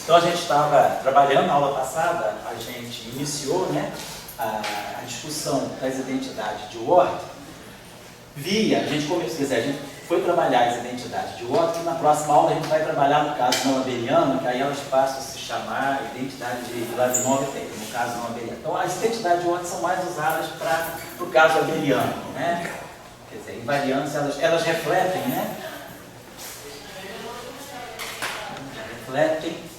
Então a gente estava trabalhando, na aula passada, a gente iniciou, né, a discussão das identidades de Ward. A gente começou, quer dizer, a gente foi trabalhar as identidades de Ward, que na próxima aula a gente vai trabalhar no caso não abeliano, que aí elas passam a se chamar identidade de Lavinov e Taylor, no caso não abeliano. Então as identidades de Ward são mais usadas para o caso abeliano, né? Quer dizer, invariantes, elas refletem, né? Refletem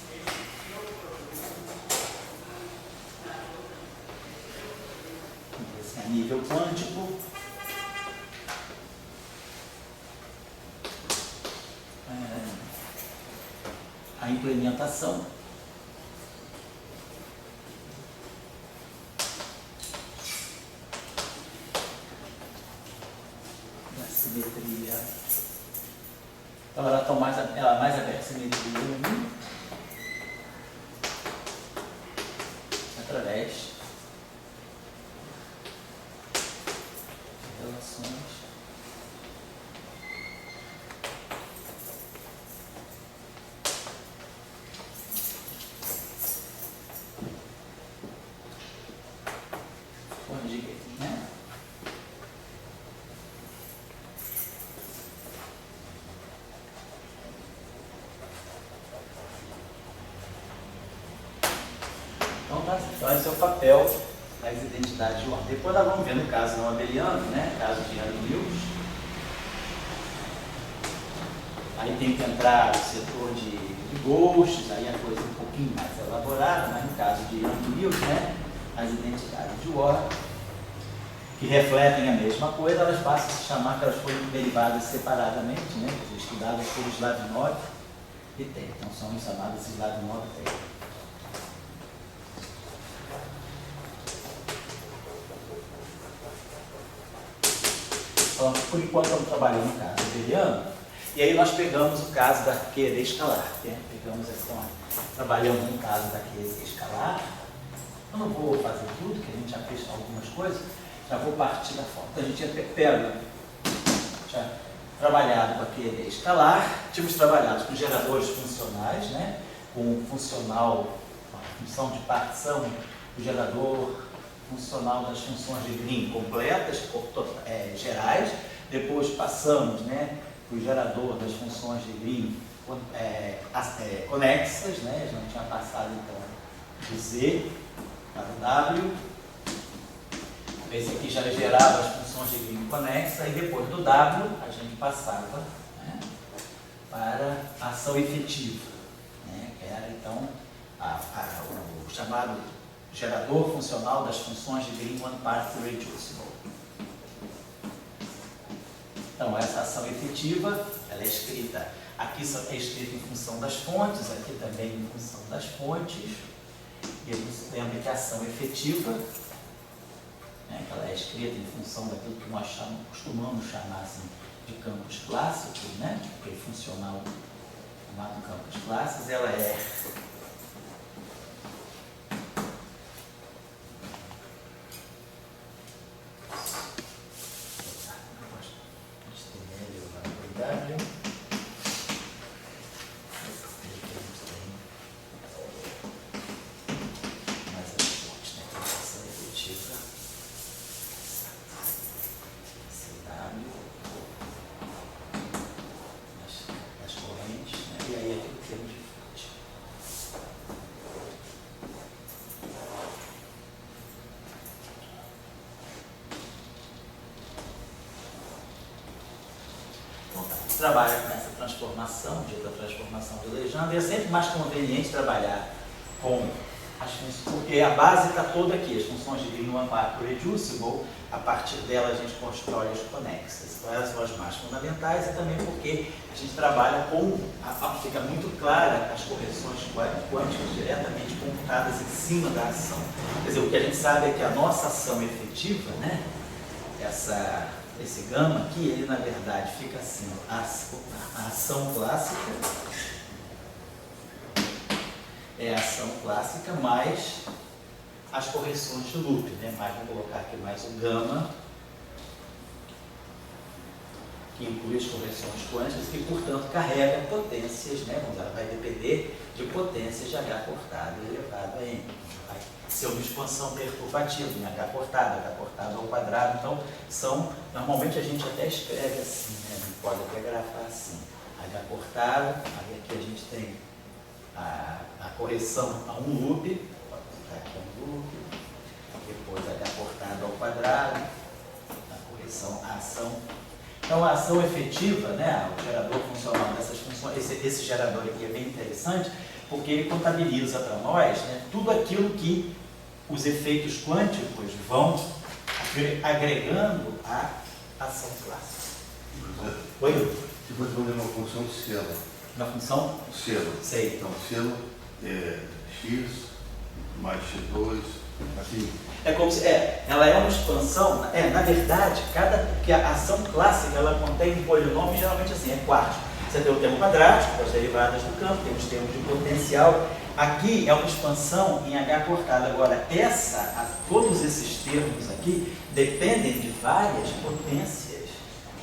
a nível quântico a implementação da simetria. Então ela é mais aberta, simetria 1, através de relações conjuguei, né? Então esse é o papel das identidades de ordem. Depois nós vamos ver no caso não abeliano, né? Caso de Young-Mills. Aí tem que entrar o setor de ghosts, aí a coisa é um pouquinho mais elaborada, mas no caso de Young-Mills, né? As identidades de ordem, que refletem a mesma coisa, elas passam a se chamar que elas foram derivadas separadamente, né? Estudadas por Slavinov e Taylor. Então são chamadas Slavinov e Taylor. Então, por enquanto estamos trabalhando no caso abeliano, e aí nós pegamos o caso da QD escalar, né? Trabalhamos no caso da QD escalar. Eu não vou fazer tudo, que a gente já fez algumas coisas, já vou partir da forma. Então a gente tinha trabalhado com a QD escalar, tínhamos trabalhado com geradores funcionais, né? Com funcional, a função de partição do gerador funcional das funções de Green completas, gerais. Depois passamos, né, para o gerador das funções de Green conexas, né? A gente tinha passado então do Z para o W. Esse aqui já gerava as funções de Green conexa, e depois do W a gente passava, né, para a ação efetiva, né, que era então o chamado gerador funcional das funções de Green one-part reducible. Então essa ação efetiva, ela é escrita, aqui é escrita em função das fontes, aqui também em função das fontes. E a gente lembra que a ação efetiva, né, que ela é escrita em função daquilo que nós costumamos chamar assim, de campos clássicos, né, aquele funcional chamado campos clássicos, ela é trabalha com essa transformação, dita transformação de Legendre, e é sempre mais conveniente trabalhar com as funções, porque a base está toda aqui, as funções de Green one-part reducible, a partir dela a gente constrói as conexas. Então elas são as mais fundamentais, e também porque a gente trabalha com, fica muito clara as correções quânticas diretamente computadas em cima da ação. Quer dizer, o que a gente sabe é que a nossa ação efetiva, né, esse gama aqui, ele na verdade fica assim, a ação clássica é a ação clássica mais as correções de loop, né? Vamos colocar aqui mais o gama, que inclui as correções quânticas, que portanto carrega potências, né? Ela vai depender de potências de H cortado elevado a N. Vai ser uma expansão perturbativa em H cortado ao quadrado. Então, normalmente a gente até escreve assim, né? A gente pode até grafar assim. H cortado, aí aqui a gente tem a correção a um loop, pode botar aqui um loop, depois H cortado ao quadrado, a correção à ação. Então, a ação efetiva, né, o gerador funcional dessas funções, esse gerador aqui é bem interessante, porque ele contabiliza para nós, né, tudo aquilo que os efeitos quânticos vão agregando à ação clássica. Oi? Se você fazer uma função de selo. Uma função? Selo. Sei. Então, selo é x mais x2, assim. É como se, ela é uma expansão, na verdade, porque a ação clássica, ela contém um polinômio, geralmente assim, é quádrico. Você tem o termo quadrático, as derivadas do campo, tem os termos de potencial. Aqui é uma expansão em H cortado. Agora, todos esses termos aqui dependem de várias potências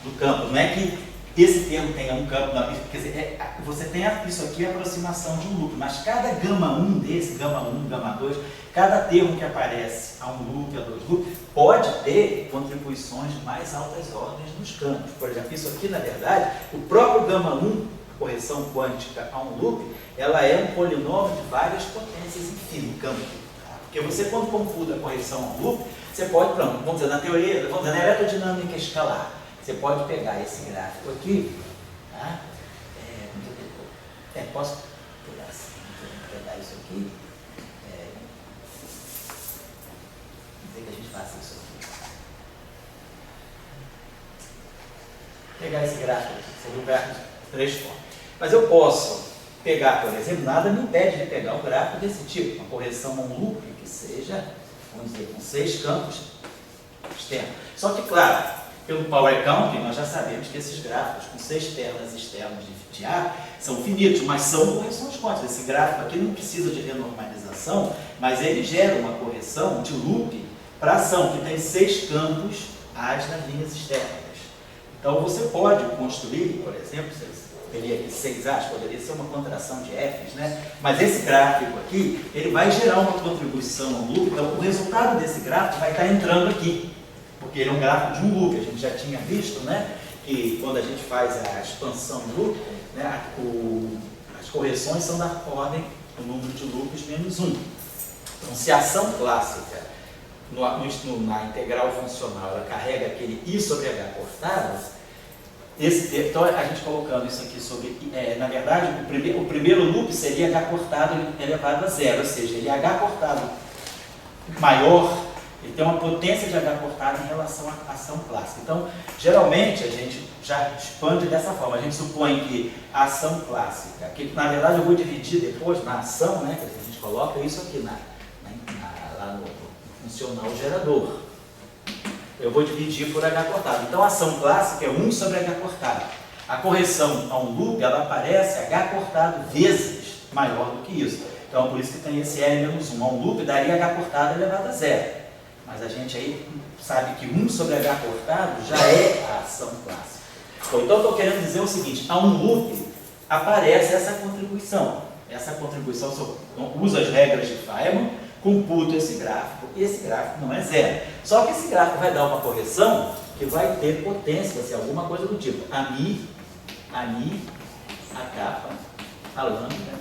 do campo. Não é que esse termo tenha um campo, não, quer dizer, você tem isso aqui, a aproximação de um loop, mas cada gama 1 desse, gama 1, gama 2, cada termo que aparece a um loop, a dois loops, pode ter contribuições de mais altas ordens nos campos. Por exemplo, isso aqui, na verdade, o próprio gama 1, correção quântica a um loop, ela é um polinômio de várias potências, enfim, no campo. Porque você, quando computa a correção a um loop, você pode, vamos dizer, na teoria, vamos dizer, na eletrodinâmica escalar, você pode pegar esse gráfico aqui, tá? Posso pegar assim, pegar isso aqui, dizer que a gente faça isso aqui. Pegar esse gráfico aqui, seria um gráfico de 3 formas. Mas eu posso pegar, por exemplo, nada me impede de pegar um gráfico desse tipo, uma correção a um loop que seja, vamos dizer, com 6 campos externos. Só que, claro, pelo Power Counting, nós já sabemos que esses gráficos com 6 pernas externas de A são finitos, mas são correções quânticas. Esse gráfico aqui não precisa de renormalização, mas ele gera uma correção de loop para ação, que tem 6 campos As nas linhas externas. Então, você pode construir, por exemplo, teria aqui 6 As, poderia ser uma contração de Fs, né? Mas esse gráfico aqui, ele vai gerar uma contribuição ao loop, então o resultado desse gráfico vai estar entrando aqui. Porque ele é um gráfico de um loop, a gente já tinha visto, né, que quando a gente faz a expansão do loop, né, as correções são da ordem do número de loops menos 1. Então, se a ação clássica na integral funcional ela carrega aquele I sobre H cortado, então a gente colocando isso aqui sobre, na verdade, o primeiro loop seria H cortado elevado a 0, ou seja, ele é H cortado maior, ele tem uma potência de H cortado em relação à ação clássica. Então, geralmente, a gente já expande dessa forma. A gente supõe que a ação clássica, que na verdade eu vou dividir depois na ação, né, que a gente coloca isso aqui lá no funcional gerador. Eu vou dividir por H cortado. Então, a ação clássica é 1 sobre H cortado. A correção a um loop, ela aparece H cortado vezes maior do que isso. Então, por isso que tem esse L-1. A um loop daria H cortado elevado a 0. Mas a gente aí sabe que 1 sobre H cortado já é a ação clássica. Então, eu estou querendo dizer o seguinte, a um loop aparece essa contribuição. Essa contribuição, eu uso as regras de Feynman, computo esse gráfico, e esse gráfico não é 0. Só que esse gráfico vai dar uma correção que vai ter potência, vai ser alguma coisa do tipo a Mi, a kappa, a lambda,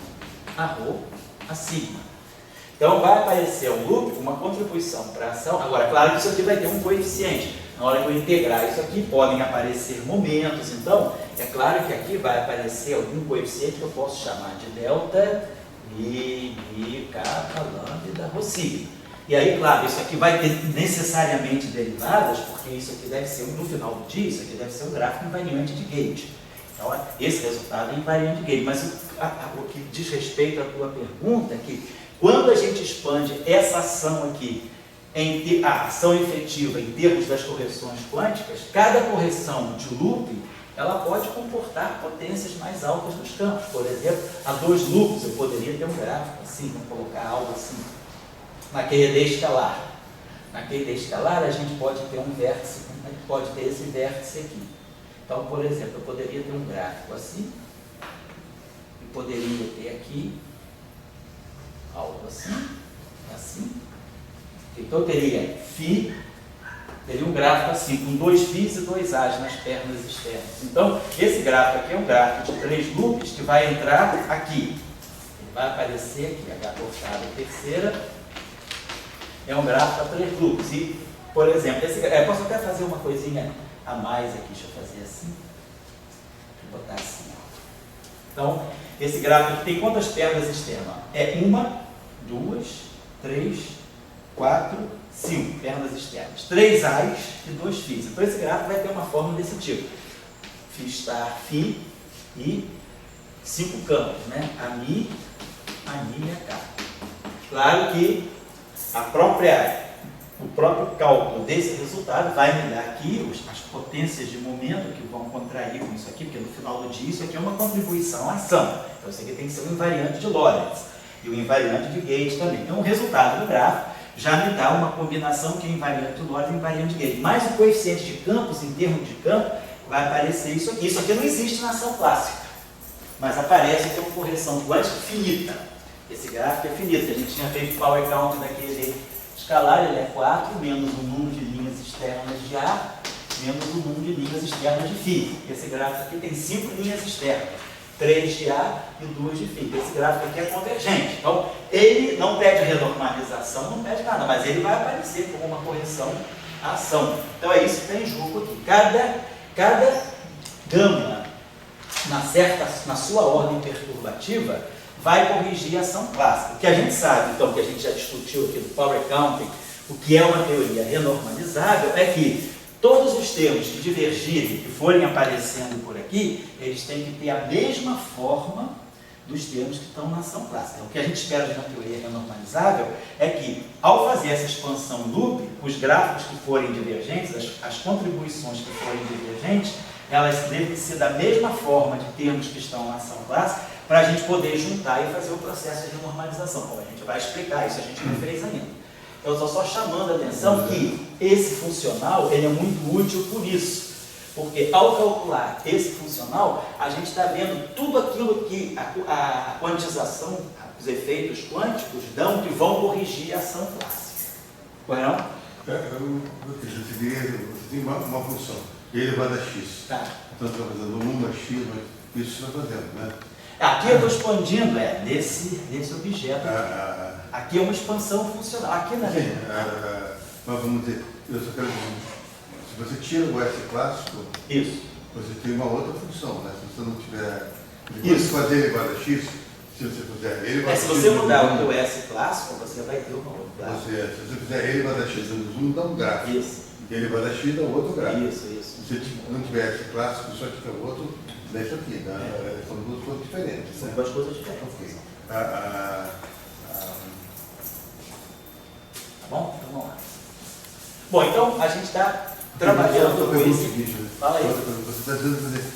a rho, a sigma. Então, vai aparecer um loop com uma contribuição para a ação. Agora, claro que isso aqui vai ter um coeficiente. Na hora que eu integrar isso aqui, podem aparecer momentos. Então, é claro que aqui vai aparecer algum coeficiente que eu posso chamar de delta, mi, kappa, lambda, rho, sigma. E aí, claro, isso aqui vai ter necessariamente derivadas, porque isso aqui deve ser, no final do dia, isso aqui deve ser um gráfico invariante de Gauge. Então, esse resultado é invariante de Gauge. Mas o que diz respeito à tua pergunta é que, quando a gente expande essa ação aqui, a ação efetiva em termos das correções quânticas, cada correção de loop, ela pode comportar potências mais altas nos campos. Por exemplo, a 2 loops, eu poderia ter um gráfico assim, vamos colocar algo assim. Na QED escalar. Na QED escalar, a gente pode ter um vértice, a gente pode ter esse vértice aqui. Então, por exemplo, eu poderia ter um gráfico assim, e poderia ter aqui assim, assim. Então eu teria Φ, teria um gráfico assim, com 2 Φs e 2 As nas pernas externas. Então, esse gráfico aqui é um gráfico de 3 loops que vai entrar aqui. Ele vai aparecer aqui, H cortada terceira. É um gráfico a 3 loops. E, por exemplo, eu posso até fazer uma coisinha a mais aqui. Deixa eu fazer assim. Vou botar assim. Ó. Então, esse gráfico aqui tem quantas pernas externas? É 1, 2, 3, 4, 5 pernas externas. 3 As e 2 Φs. Então, esse gráfico vai ter uma forma desse tipo. Φ star, Φ e 5 campos, né? A Mi e a K. Claro que o próprio cálculo desse resultado vai me dar aqui as potências de momento que vão contrair com isso aqui, porque no final do dia isso aqui é uma contribuição à ação. Então isso aqui tem que ser um invariante de Lorentz e o invariante de Gauge também. Então o resultado do gráfico já me dá uma combinação que é invariante de Lorentz e invariante de Gauge. Mas o coeficiente de campos, em termos de campo, vai aparecer isso aqui. Isso aqui não existe na ação clássica, mas aparece como correção quântica finita. Esse gráfico é finito, a gente tinha feito o power count daquele escalar, ele é 4, menos o número de linhas externas de A, menos o número de linhas externas de Φ. Esse gráfico aqui tem 5 linhas externas, 3 de A e 2 de Φ. Esse gráfico aqui é convergente. Então, ele não pede renormalização, não pede nada, mas ele vai aparecer como uma correção à ação. Então, é isso que está em jogo aqui. Cada gama na sua ordem perturbativa vai corrigir a ação clássica. O que a gente sabe, então, que a gente já discutiu aqui do Power Counting, o que é uma teoria renormalizável, é que todos os termos que divergirem, que forem aparecendo por aqui, eles têm que ter a mesma forma dos termos que estão na ação clássica. O que a gente espera de uma teoria renormalizável é que, ao fazer essa expansão loop, os gráficos que forem divergentes, as contribuições que forem divergentes, elas devem ser da mesma forma de termos que estão na ação clássica, para a gente poder juntar e fazer o processo de normalização. Como a gente vai explicar isso, a gente não fez ainda. Eu estou só chamando a atenção que esse funcional ele é muito útil por isso. Porque ao calcular esse funcional, a gente está vendo tudo aquilo que a quantização, os efeitos quânticos dão que vão corrigir a ação clássica. Não? Você tem uma função, elevada a x. Tá. Então, você está fazendo 1 a x, mas isso você está fazendo, né? Aqui eu estou expandindo nesse objeto. Aqui é uma expansão funcional. Aqui na mas vamos dizer, eu só quero dizer, se você tira o S clássico, isso. Você tem uma outra função, né? Se você não tiver. Isso. Fazer elevado a x, se você fizer elevado a x. Se você mudar o teu S clássico, você vai ter uma outra. Se você fizer elevado a x no zoom, dá um gráfico. Isso. E elevado a x dá outro gráfico. Isso. Se não tiver S clássico, só tiver outro, deixa aqui. Né? São duas coisas diferentes. São né? duas coisas diferentes. Tá bom? Então vamos lá. Bom, então a gente está trabalhando com esse. Seguinte, né? Fala aí. Você está dizendo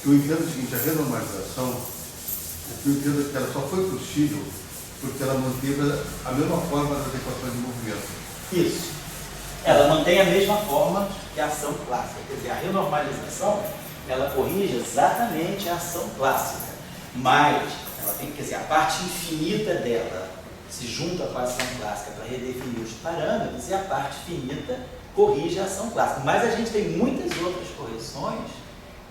que eu entendo o seguinte, a renormalização, eu entendo que ela só foi possível porque ela manteve a mesma forma das equações de movimento. Isso. Ela mantém a mesma forma que a ação clássica. Quer dizer, a renormalização, ela corrige exatamente a ação clássica. Mas, ela tem, quer dizer, a parte infinita dela se junta com a ação clássica para redefinir os parâmetros e a parte finita corrige a ação clássica. Mas a gente tem muitas outras correções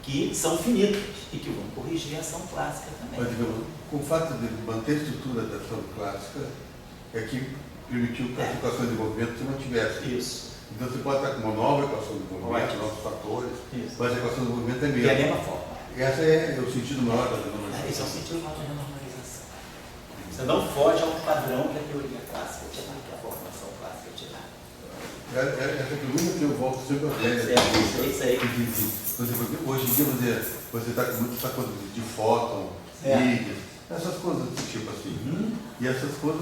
que são finitas e que vão corrigir a ação clássica também. Mas, digamos, com o fato de manter a estrutura da ação clássica, é que permitiu que as equações de movimento se mantivessem. Isso. Então você pode estar com uma nova equação de movimento, novos fatores, isso. mas a equação de movimento é a E mesma. é a mesma forma. Esse é o sentido maior da renormalização. Esse é o sentido maior da renormalização. Você não foge ao padrão que a teoria clássica te dá, que a formação clássica te dá. Essa pergunta que eu volto sempre a ver. Isso aí. Hoje em dia você está com muita coisa de fóton, mídias, essas coisas desse tipo assim. E essas coisas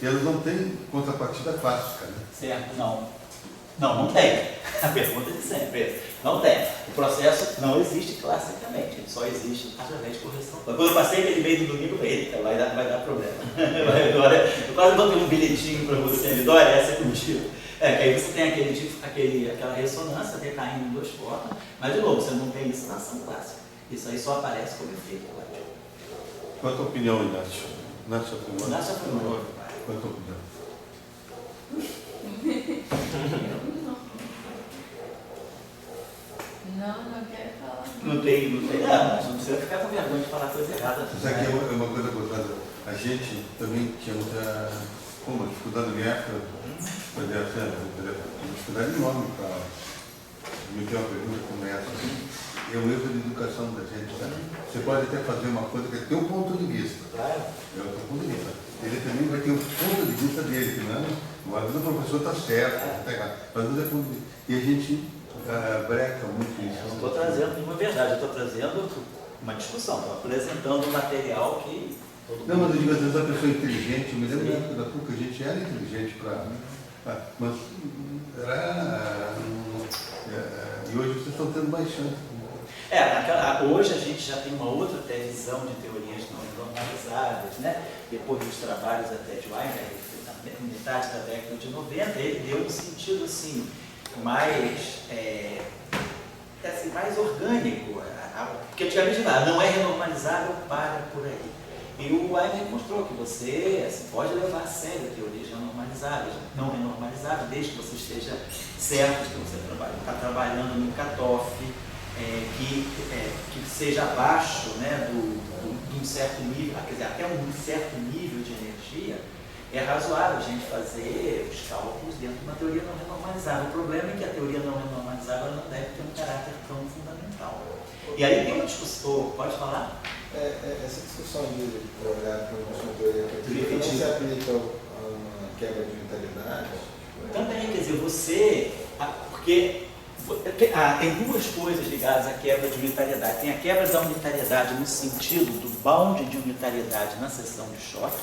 elas não têm contrapartida clássica, né? Certo? Não tem. A pergunta de sempre. Não tem. O processo não existe classicamente, ele só existe através de correção. Quando eu passei aquele meio do domingo, eita, vai dar problema. Eu quase botei um bilhetinho para você, Lidória, essa é contigo. Que aí você tem aquela ressonância decaindo em 2 fótons, mas de novo, você não tem isso na ação clássica. Isso aí só aparece como efeito relativo. Qual a tua opinião, Inácio? Nasce afirmando. Nasce afirmando. Eu estou cuidando. Não quero falar. Não tem. Não, não precisa ficar com vergonha de falar coisa errada. Isso aqui é uma coisa gostosa. A gente também tinha muita dificuldade na minha época, uma dificuldade enorme para me ter uma pergunta como essa. É um erro de educação da gente. Né? Você pode até fazer uma coisa que é teu ponto de vista. Claro. É o teu ponto de vista. Ele também vai ter o ponto de vista dele, que não é? Às vezes o professor está certo, está errado. Às vezes é ponto de vista. E a gente breca muito isso. Eu não estou trazendo nenhuma verdade, eu estou trazendo uma discussão, estou apresentando um material que. Não, mas eu digo, às vezes a pessoa é inteligente, eu me lembro da época da PUC, a gente era inteligente mas era. E hoje vocês estão tendo mais chance. Hoje a gente já tem uma outra até visão de teorias não normalizadas, né? Depois dos trabalhos até de Weinberg, na metade da década de 90, ele deu um sentido assim, mais orgânico, porque antigamente não é renormalizável, para por aí. E o Weinberg mostrou que você pode levar a sério teorias renormalizáveis, não renormalizáveis, desde que você esteja certo que você está trabalhando no cutoff, que seja abaixo, né, de um certo nível, quer dizer, até um certo nível de energia, é razoável a gente fazer os cálculos dentro de uma teoria não renormalizável. O problema é que a teoria não renormalizável não deve ter um caráter tão fundamental. E aí tem uma discussão, pode falar? Essa discussão de olhar para uma teoria efetiva não se aplica a uma quebra de unitalidade? Também, quer dizer, porque tem duas coisas ligadas à quebra de unitariedade. Tem a quebra da unitariedade no sentido do bound de unitariedade na seção de choque.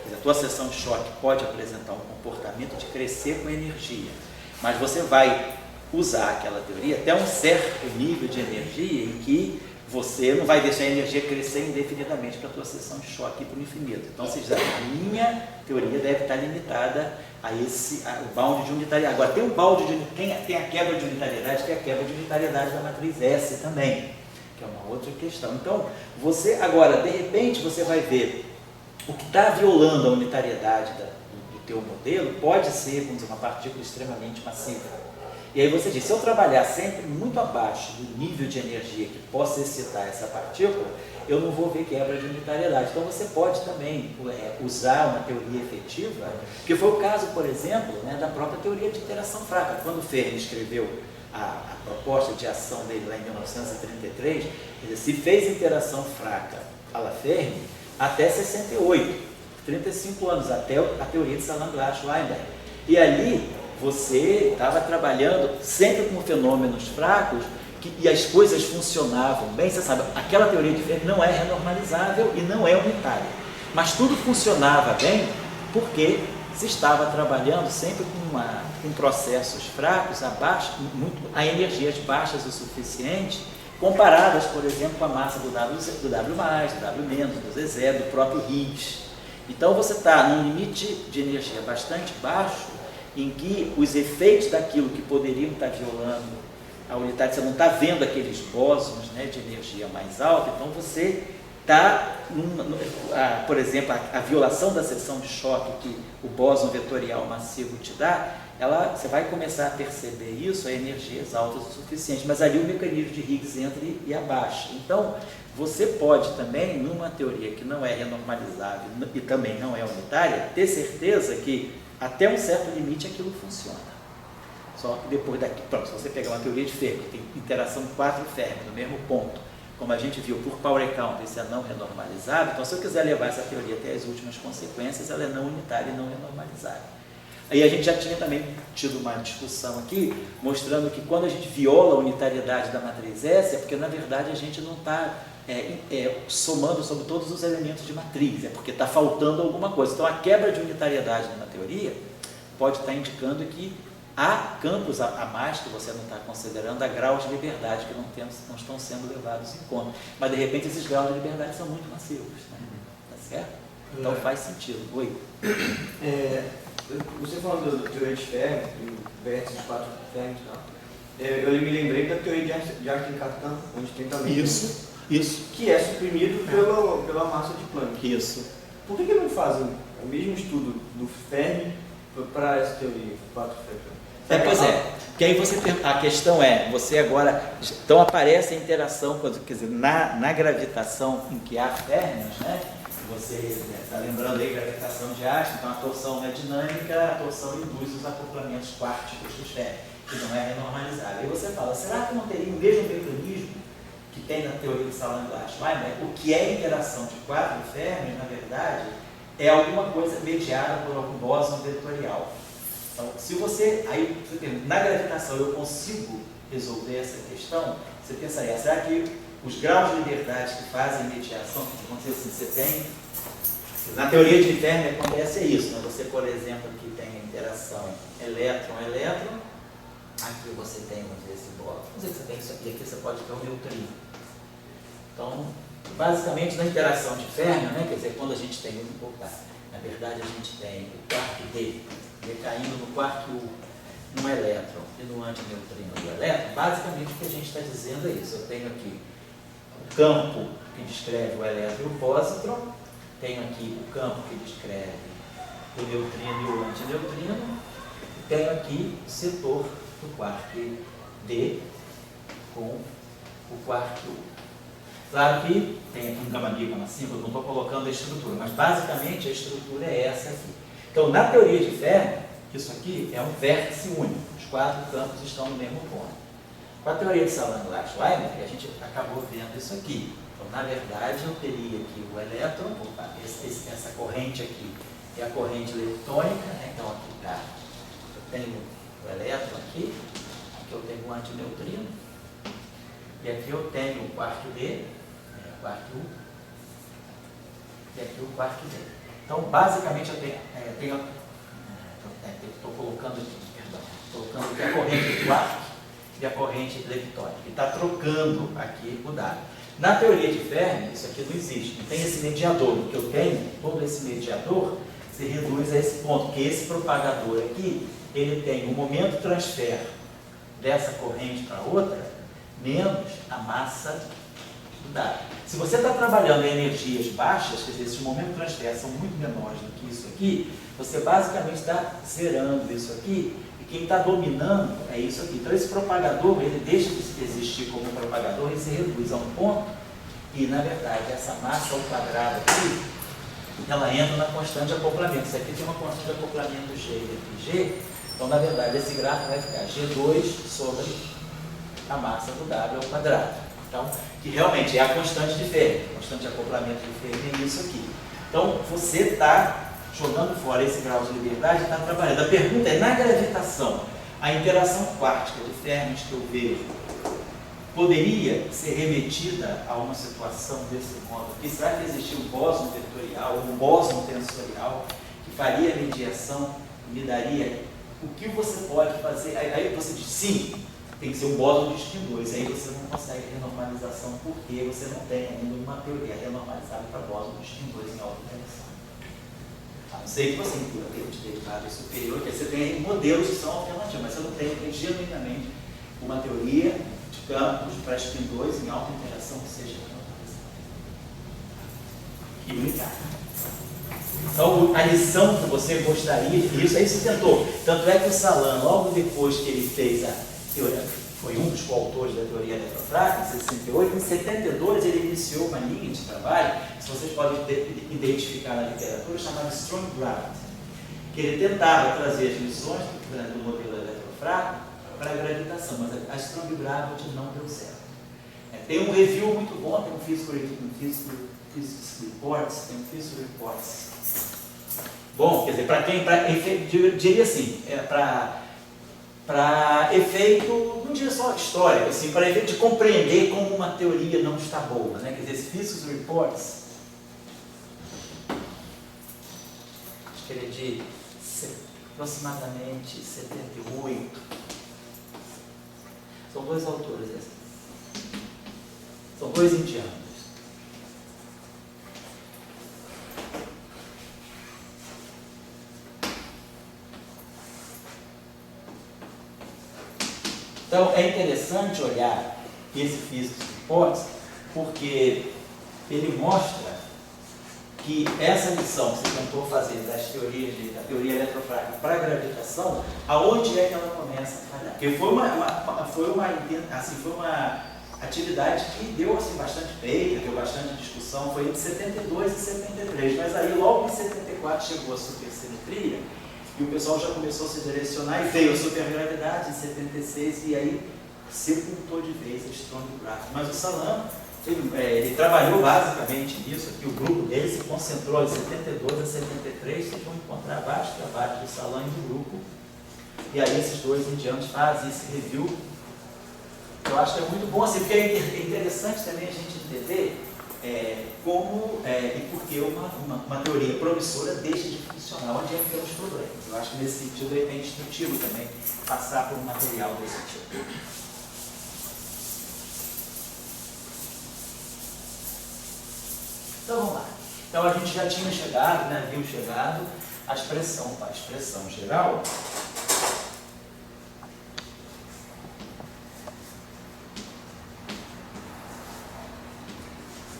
Quer dizer, a tua seção de choque pode apresentar um comportamento de crescer com energia, mas você vai usar aquela teoria até um certo nível de energia em que você não vai deixar a energia crescer indefinidamente para a tua seção de choque para o infinito. Então, você diz, a minha teoria deve estar limitada a o bound de unitariedade. Agora, tem o bound tem a quebra de unitariedade, que é a quebra de unitariedade da matriz S também, que é uma outra questão. Então, agora, de repente, você vai ver o que está violando a unitariedade do teu modelo pode ser, vamos dizer, uma partícula extremamente massiva. E aí você diz, se eu trabalhar sempre muito abaixo do nível de energia que possa excitar essa partícula, eu não vou ver quebra de unitariedade. Então você pode também usar uma teoria efetiva, que foi o caso, por exemplo, né, da própria teoria de interação fraca. Quando Fermi escreveu a proposta de ação dele lá em 1933, ele se fez interação fraca à la Fermi até 68, 35 anos, até a teoria de Salam-Glass-Weinberg. E ali você estava trabalhando sempre com fenômenos fracos e as coisas funcionavam bem. Você sabe, aquela teoria de Fermi não é renormalizável e não é unitária, mas tudo funcionava bem porque se estava trabalhando sempre com processos fracos, a energias baixas o suficiente, comparadas, por exemplo, com a massa do W+, do W-, do ZZ, do próprio Higgs. Então você está num limite de energia bastante baixo, em que os efeitos daquilo que poderiam estar violando a unidade, você não está vendo aqueles bósons, né, de energia mais alta, então você está, por exemplo, a violação da seção de choque que o bóson vetorial massivo te dá, você vai começar a perceber isso a energias altas o suficiente, mas ali o mecanismo de Higgs entra e abaixa. Então, você pode também, numa teoria que não é renormalizável e também não é unitária, ter certeza que até um certo limite aquilo funciona. Só que depois daqui, pronto, se você pegar uma teoria de Fermi, que tem interação de 4 Fermi no mesmo ponto, como a gente viu por power count, isso é não renormalizável, então se eu quiser levar essa teoria até as últimas consequências, ela é não unitária e não renormalizável. Aí a gente já tinha também tido uma discussão aqui, mostrando que quando a gente viola a unitariedade da matriz S, é porque na verdade a gente não está somando sobre todos os elementos de matriz, é porque está faltando alguma coisa. Então a quebra de unitariedade numa teoria pode estar indicando que há campos a mais que você não está considerando, há graus de liberdade que não estão sendo levados em conta. Mas de repente esses graus de liberdade são muito massivos, né? Tá certo? Então faz sentido. Oi? Você falando da teoria de Fermi, do vértice de 4 Fermi e tal, eu me lembrei da teoria de Artin-Cartan, onde tem também Isso. que é suprimido pela massa de Planck. Isso. Por que não fazem o mesmo estudo do Fermi para essa teoria, 4 Fermi? Pois é, porque aí a questão é, você agora, então aparece a interação, quer dizer, na gravitação em que há férmions, né? Você está lembrando aí gravitação de Einstein, então a torção não é dinâmica, a torção induz os acoplamentos quárticos dos férmions, que não é renormalizável. Aí você fala, será que não teria o mesmo mecanismo que tem na teoria de Salant-Glashweimer? O que é interação de 4 férmions, na verdade, é alguma coisa mediada por algum bóson vetorial. Então, se você, aí, na gravitação eu consigo resolver essa questão, você pensaria, será que os graus de liberdade que fazem mediação, vamos dizer assim, você tem, na teoria de Fermi acontece isso, né? Você, por exemplo, aqui tem a interação elétron-elétron, aqui você tem, vamos dizer, esse bloco, vamos dizer que você tem isso aqui você pode ter um neutrino. Então, basicamente, na interação de Fermi, né? Quer dizer, quando a gente tem na verdade, a gente tem o quark D decaindo no quark U, no elétron e no antineutrino do elétron, basicamente o que a gente está dizendo é isso. Eu tenho aqui o campo que descreve o elétron e o pósitron, tenho aqui o campo que descreve o neutrino e o antineutrino, e tenho aqui o setor do quark D com o quark U. Claro que tem aqui um gama-gama assim, eu não estou colocando a estrutura, mas basicamente a estrutura é essa aqui. Então, na teoria de Fermi, isso aqui é um vértice único, os 4 campos estão no mesmo ponto. Com a teoria de Salant-Glashweimer, a gente acabou vendo isso aqui. Então, na verdade, eu teria aqui o elétron, essa corrente aqui é a corrente leptônica, né? Então aqui está, eu tenho o elétron aqui eu tenho o antineutrino, e aqui eu tenho o quark D, quark U, e aqui o quark D. Então, basicamente, eu estou colocando aqui a corrente quark e a corrente leptônica, e está trocando aqui o dado. Na teoria de Fermi, isso aqui não existe, não tem esse mediador. O que eu tenho, todo esse mediador, se reduz a esse ponto, porque esse propagador aqui, ele tem o momento transfer dessa corrente para outra, menos a massa do dado. Se você está trabalhando em energias baixas, quer dizer, esses momentos de transfer são muito menores do que isso aqui, você basicamente está zerando isso aqui, e quem está dominando é isso aqui. Então esse propagador, ele deixa de existir como propagador e se reduz a um ponto, e na verdade essa massa ao quadrado aqui, ela entra na constante de acoplamento. Isso aqui tem uma constante de acoplamento G e aqui G, então na verdade esse gráfico vai ficar G2 sobre a massa do W ao quadrado. Então, que realmente é a constante de Fermi, a constante de acoplamento de Fermi é isso aqui. Então, você está jogando fora esse grau de liberdade e está trabalhando. A pergunta é, na gravitação, a interação quântica de Fermi que eu vejo poderia ser remetida a uma situação desse modo? Porque será que existia um bóson vetorial, um bóson tensorial que faria a mediação e me daria o que você pode fazer? Aí você diz, sim, tem que ser um bóson de spin 2, aí você não consegue renormalização porque você não tem ainda uma teoria renormalizada para bóson de spin 2 em alta interação. A não ser que você inclua termos de derivada superior, que você tem modelos que são alternativos, mas você não tem genuinamente uma teoria de campos para spin 2 em alta interação que seja renormalizada. E brincar. Então, a lição que você gostaria de isso, aí você tentou. Tanto é que o Salant, logo depois que ele fez a teoria, foi um dos coautores da teoria eletrofrágil, em 68, em 72 ele iniciou uma linha de trabalho, se vocês podem identificar na literatura, chamada Strong Gravity, que ele tentava trazer as lições do modelo eletrofrágil para a gravitação, mas a Strong Gravity não deu certo. Tem um review muito bom, tem um Physics Reports, tem um Physics Reports. Bom, quer dizer, para quem, eu diria assim, para efeito, não diria só histórico, assim, para efeito de compreender como uma teoria não está boa, né? Quer dizer, esse Physics Reports, acho que ele é de aproximadamente 78. São dois autores esses. São dois indianos. Então, é interessante olhar esse Physics Reports, porque ele mostra que que essa lição que você tentou fazer das teorias da teoria eletrofrágil para a gravitação, aonde é que ela começa a falhar? Porque foi uma atividade que deu assim, bastante peito, deu bastante discussão, foi entre 72 e 73, mas aí logo em 74 chegou a supersimetria e o pessoal já começou a se direcionar e veio a supergravidade em 76 e aí sepultou de vez a estrongografia. Mas o Salam, ele trabalhou basicamente nisso, aqui o grupo dele se concentrou de 72 a 73, vocês vão encontrar vários trabalhos do Salam e do grupo, e aí esses dois indianos fazem esse review. Eu acho que é muito bom, assim, porque é interessante também a gente entender como e por que uma teoria promissora deixa de funcionar, onde é que tem os problemas. Eu acho que nesse sentido é instrutivo também passar por um material desse tipo. Então vamos lá. Então a gente já tinha chegado, né, viu chegado a expressão geral.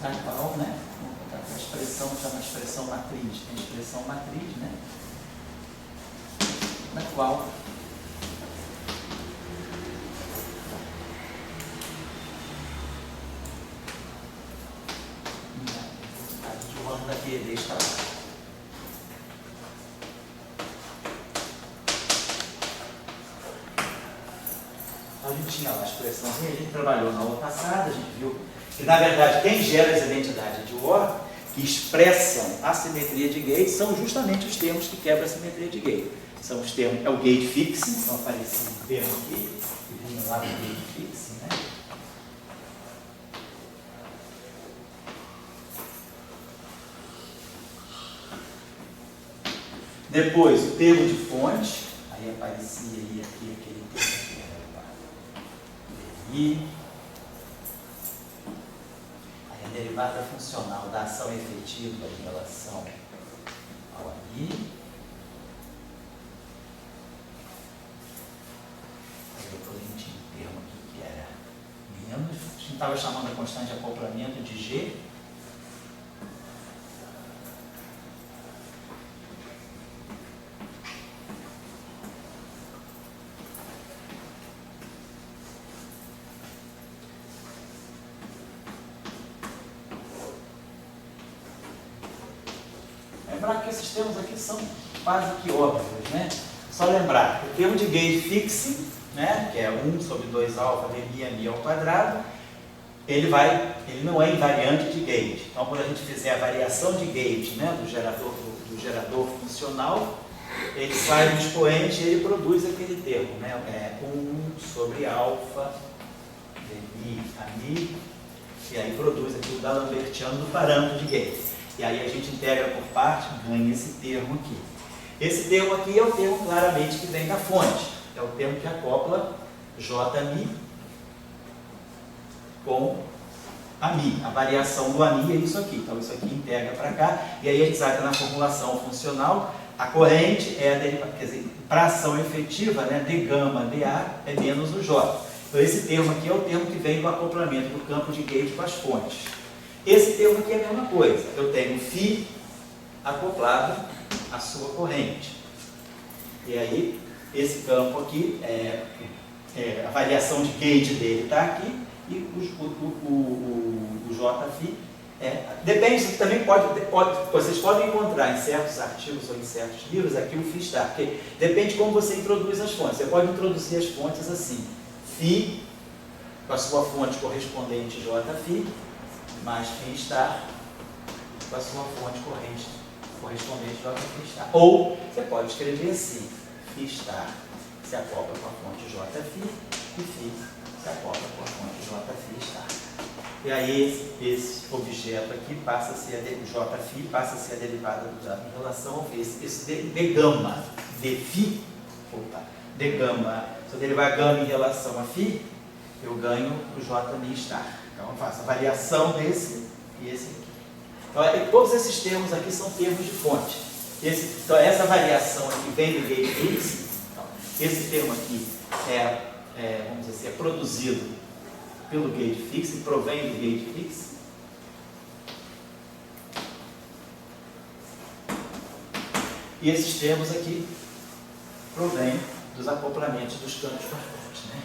Na qual, né, vamos contar com a expressão, chama a expressão matriz, tem a expressão matriz, né, na qual a gente manda aqui, deixa lá. A gente tinha lá a expressãozinha, a gente trabalhou na aula passada, a gente viu que, na verdade, quem gera as identidades de OR, que expressam a simetria de gate, são justamente os termos que quebram a simetria de gate. São os termos, é o gate fixing, então aparecia um termo aqui, que vinha lá do gate fixing, né? Depois, o termo de fonte, aí aparecia aí aqui aquele termo aqui, e a derivada funcional da ação efetiva em relação ao AI. Aí depois a gente tinha um termo aqui que era menos, a gente estava chamando a constante de acoplamento de G. Lembrar que esses termos aqui são quase que óbvios, né? Só lembrar, o termo de gate fixing, né, que é 1 sobre 2 alfa mi ao quadrado, ele não é invariante de gate. Então, quando a gente fizer a variação de gate, né, do gerador funcional, ele sai do expoente e ele produz aquele termo, né? 1 sobre alfa mi a mi, e aí produz aqui o D'Alembertiano do parâmetro de gate. E aí a gente integra por parte, ganha esse termo aqui. Esse termo aqui é o termo claramente que vem da fonte. É o termo que acopla Jmi com a Mi. A variação do AMI é isso aqui. Então isso aqui integra para cá. E aí a gente sabe que na formulação funcional, a corrente é a derivada, quer dizer, para ação efetiva, né, d gama dA é menos o J. Então esse termo aqui é o termo que vem do acoplamento do campo de gate com as fontes. Esse termo aqui é a mesma coisa. Eu tenho φ acoplado à sua corrente. E aí, esse campo aqui, a variação de gate dele está aqui, e o Jφ depende, também vocês podem encontrar em certos artigos ou em certos livros aqui o φ está, porque depende de como você introduz as fontes. Você pode introduzir as fontes assim, φ com a sua fonte correspondente Jφ, mais φ está com a sua fonte correspondente Jφ está. Ou você pode escrever assim, φ está se acopla com a fonte Jφ e φ se acopla com a fonte Jφ está. E aí esse objeto aqui passa a ser Jφ passa a ser a derivada do dado em relação ao φ. Esse d gama de φ, d gama, se eu derivar gama em relação a φ, eu ganho o Jmi estar. Então eu faço a variação desse e esse aqui. Então todos esses termos aqui são termos de fonte. Então essa variação aqui vem do gate fixing. Então, esse termo aqui vamos dizer assim, é produzido pelo gate fixing, provém do gate fixing. E esses termos aqui provêm dos acoplamentos dos campos com as fontes, né?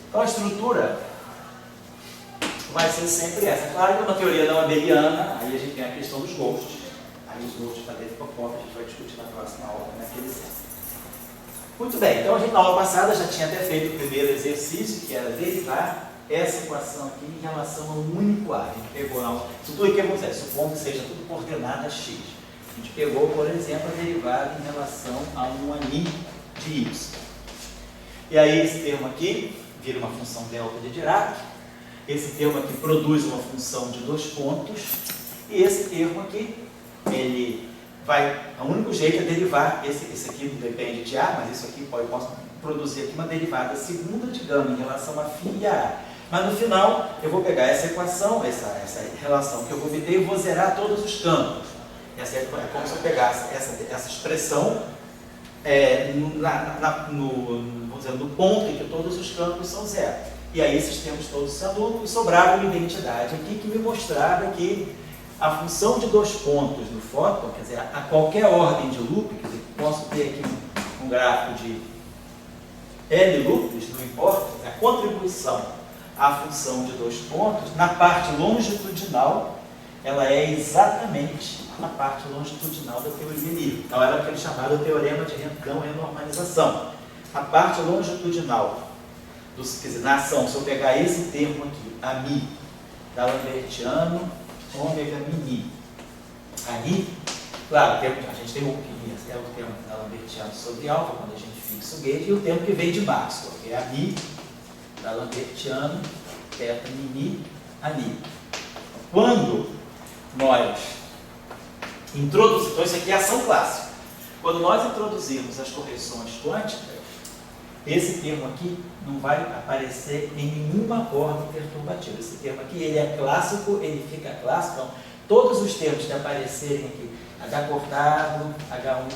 Então a estrutura vai ser sempre essa. Claro que é uma teoria não abeliana, aí a gente tem a questão dos ghosts. Aí os ghosts para dentro do copo, a gente vai discutir na próxima aula, naquele centro. Muito bem, então a gente na aula passada já tinha até feito o primeiro exercício, que era derivar essa equação aqui em relação a um único A. A gente pegou lá, isso tudo aqui acontece, supondo que seja tudo coordenada x. A gente pegou, por exemplo, a derivada em relação a um ani de y. E aí esse termo aqui vira uma função delta de Dirac. Esse termo aqui produz uma função de 2 pontos. E esse termo aqui, ele vai, o único jeito é derivar, esse aqui não depende de A, mas isso aqui eu posso produzir aqui uma derivada segunda de gama em relação a φ e a A. Mas no final, eu vou pegar essa equação, essa relação que eu vou obter e vou zerar todos os campos. Essa é como se eu pegasse essa expressão vamos dizer, no ponto em que todos os campos são zero. E aí esses termos todos se anulam e sobrava uma identidade aqui que me mostrava que a função de 2 pontos no fóton, quer dizer, a qualquer ordem de loop, quer dizer, posso ter aqui um gráfico de N loops, não importa, a contribuição à função de 2 pontos, na parte longitudinal, ela é exatamente a parte longitudinal da teoria livre. Então, era o que ele chamava de teorema de renormalização. A parte longitudinal, quer dizer, na ação, se eu pegar esse termo aqui, a mi, da Lambertiano, ômega mini, ani, claro, a gente tem o que é o termo da Lambertiano sobre alfa, quando a gente fixa o gauge, e o termo que vem de Maxwell, que é a mi, da Lambertiano, θ mini, ani. Quando nós introduzimos, então isso aqui é ação clássica, quando nós introduzirmos as correções quânticas, esse termo aqui não vai aparecer em nenhuma ordem perturbativa. Esse termo aqui, ele é clássico, ele fica clássico. Então, todos os termos que aparecerem aqui, H cortado, H1,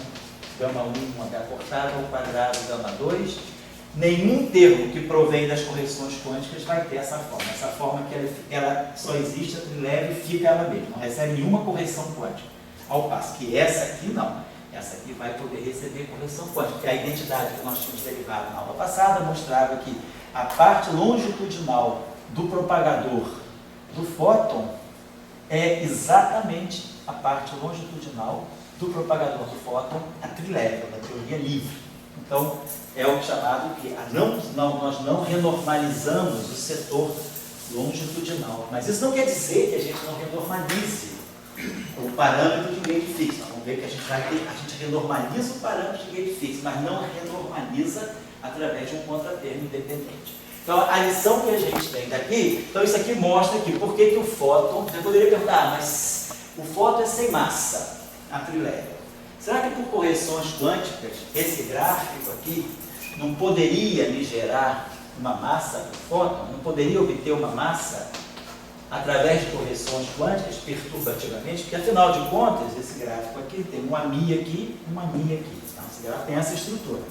gama 1, H cortado ao quadrado, gama 2, nenhum termo que provém das correções quânticas vai ter essa forma. Essa forma que ela só existe, a trileve fica ela mesma, não recebe nenhuma correção quântica. Ao passo que essa aqui não. Essa aqui vai poder receber correção quântica, porque a identidade que nós tínhamos derivado na aula passada mostrava que a parte longitudinal do propagador do fóton é exatamente a parte longitudinal do propagador do fóton, a trileve, da teoria livre. Então, é o chamado que nós não renormalizamos o setor longitudinal. Mas isso não quer dizer que a gente não renormalize o parâmetro de gauge fixo. Vamos ver que a gente renormaliza o parâmetro de gauge fixo, mas não renormaliza através de um contratermo independente. Então, a lição que a gente tem daqui, então isso aqui mostra que por que o fóton, você poderia perguntar, mas o fóton é sem massa, a trileve. Será que por correções quânticas, esse gráfico aqui não poderia me gerar uma massa do fóton? Não poderia obter uma massa através de correções quânticas perturbativamente? Porque, afinal de contas, esse gráfico aqui tem uma mi aqui e uma mi aqui. Então, esse gráfico tem essa estrutura.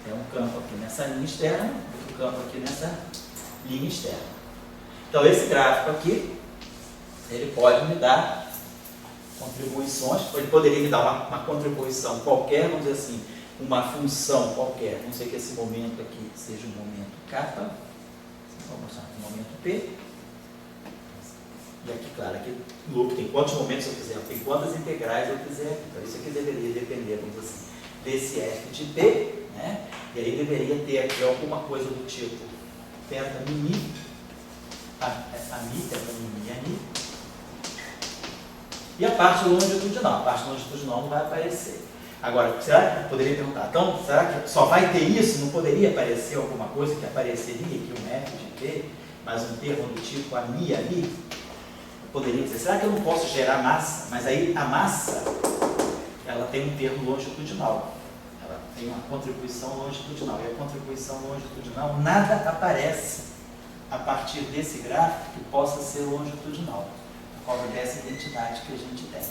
Tem um campo aqui nessa linha externa, outro campo aqui nessa linha externa. Então, esse gráfico aqui, ele pode me dar contribuições, ele poderia me dar uma contribuição qualquer, vamos dizer assim, uma função qualquer, vamos dizer que esse momento aqui seja um momento kappa, vamos mostrar aqui um momento P, e aqui, claro, aqui loop tem quantos momentos eu quiser, tem quantas integrais eu quiser, então isso aqui deveria depender, vamos dizer assim, desse f de P, né? E aí deveria ter aqui alguma coisa do tipo θ mini, a mi, θ mini, a mi, e a parte longitudinal. A parte longitudinal não vai aparecer. Agora, será que eu poderia perguntar, então, será que só vai ter isso? Não poderia aparecer alguma coisa que apareceria aqui, um f de P, mas um termo do tipo a mi, ali? Eu poderia dizer, será que eu não posso gerar massa? Mas aí a massa, ela tem um termo longitudinal. Ela tem uma contribuição longitudinal. E a contribuição longitudinal, nada aparece a partir desse gráfico que possa ser longitudinal. A causa dessa identidade que a gente tem.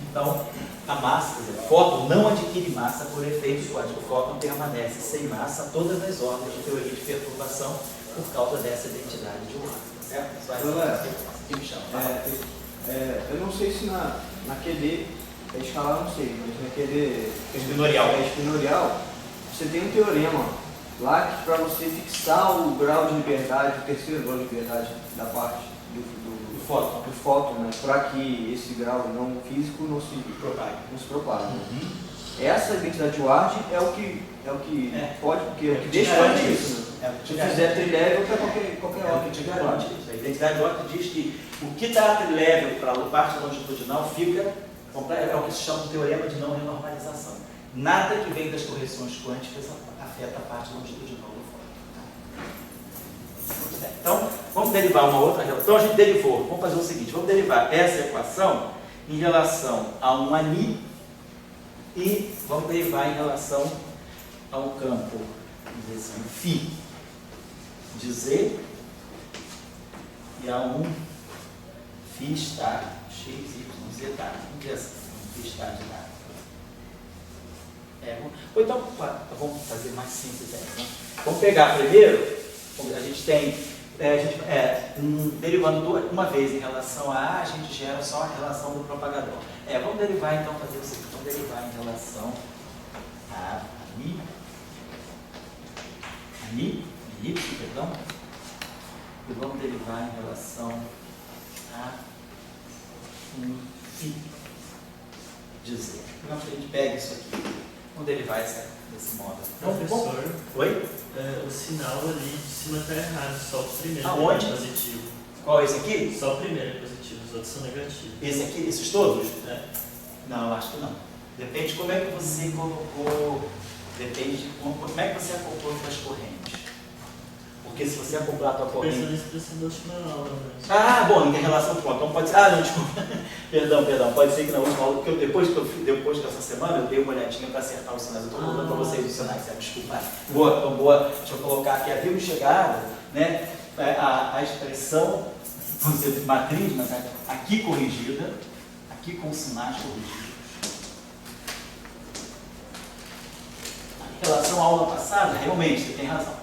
Então, a massa, quer dizer, o fóton não adquire massa por efeito quântico. O fóton permanece sem massa a todas as ordens de teoria de perturbação por causa dessa identidade de Ward, tá certo? Isso vai ser que me chama. Eu não sei se na QD, escalar não sei, mas na QD espinorial, você tem um teorema lá que para você fixar o grau de liberdade, o terceiro grau de liberdade da parte do fóton, né, para que esse grau não físico não se propague. Essa identidade de Ward é o que pode, porque é o que deixa isso. Né? Se fizer trilevel para qualquer ordem. Que te garante isso. A identidade de Ward diz que o que dá trilevel para a parte longitudinal fica, é o que se chama de teorema de não renormalização. Nada que vem das correções quânticas afeta a parte longitudinal do fóton. Então, vamos derivar uma outra relação. Então, a gente derivou. Vamos fazer o seguinte: vamos derivar essa equação em relação a um ani e vamos derivar em relação a um campo, vamos dizer assim, φ de Z e a um φ estar x, y, z tá. Vamos dizer assim, um φ estar de dado. Ou então, vamos fazer mais simples aí, né? Vamos pegar primeiro, a gente tem, derivando uma vez em relação a gente gera só a relação do propagador. Vamos derivar então, fazer o seguinte, vamos derivar em relação a y, perdão, e vamos derivar em relação a um φ de Z. Digamos que a gente pega isso aqui. Vamos derivar desse modo. Professor, oi? O sinal ali de cima está errado, só o primeiro Aonde? é positivo. Qual é esse aqui? Só o primeiro é positivo, os outros são negativos. Esse aqui, esses todos? Não, acho que não. Depende de como é que você colocou, depende de como é que você acoplou as correntes. Porque se você acoplar a tua corrente... Pensando na expressão da última aula, né? Bom, em relação ao ponto. Então pode ser... não, desculpa. Perdão. Pode ser que na última aula, porque depois dessa semana, eu dei uma olhadinha para acertar os sinais. Eu estou colocando para vocês os sinais, desculpa. Boa. Deixa eu colocar aqui. Havíamos chegado, né, a expressão, vamos dizer, matriz, mas aqui corrigida, aqui com sinais corrigidos. Em relação à aula passada, realmente, você tem razão.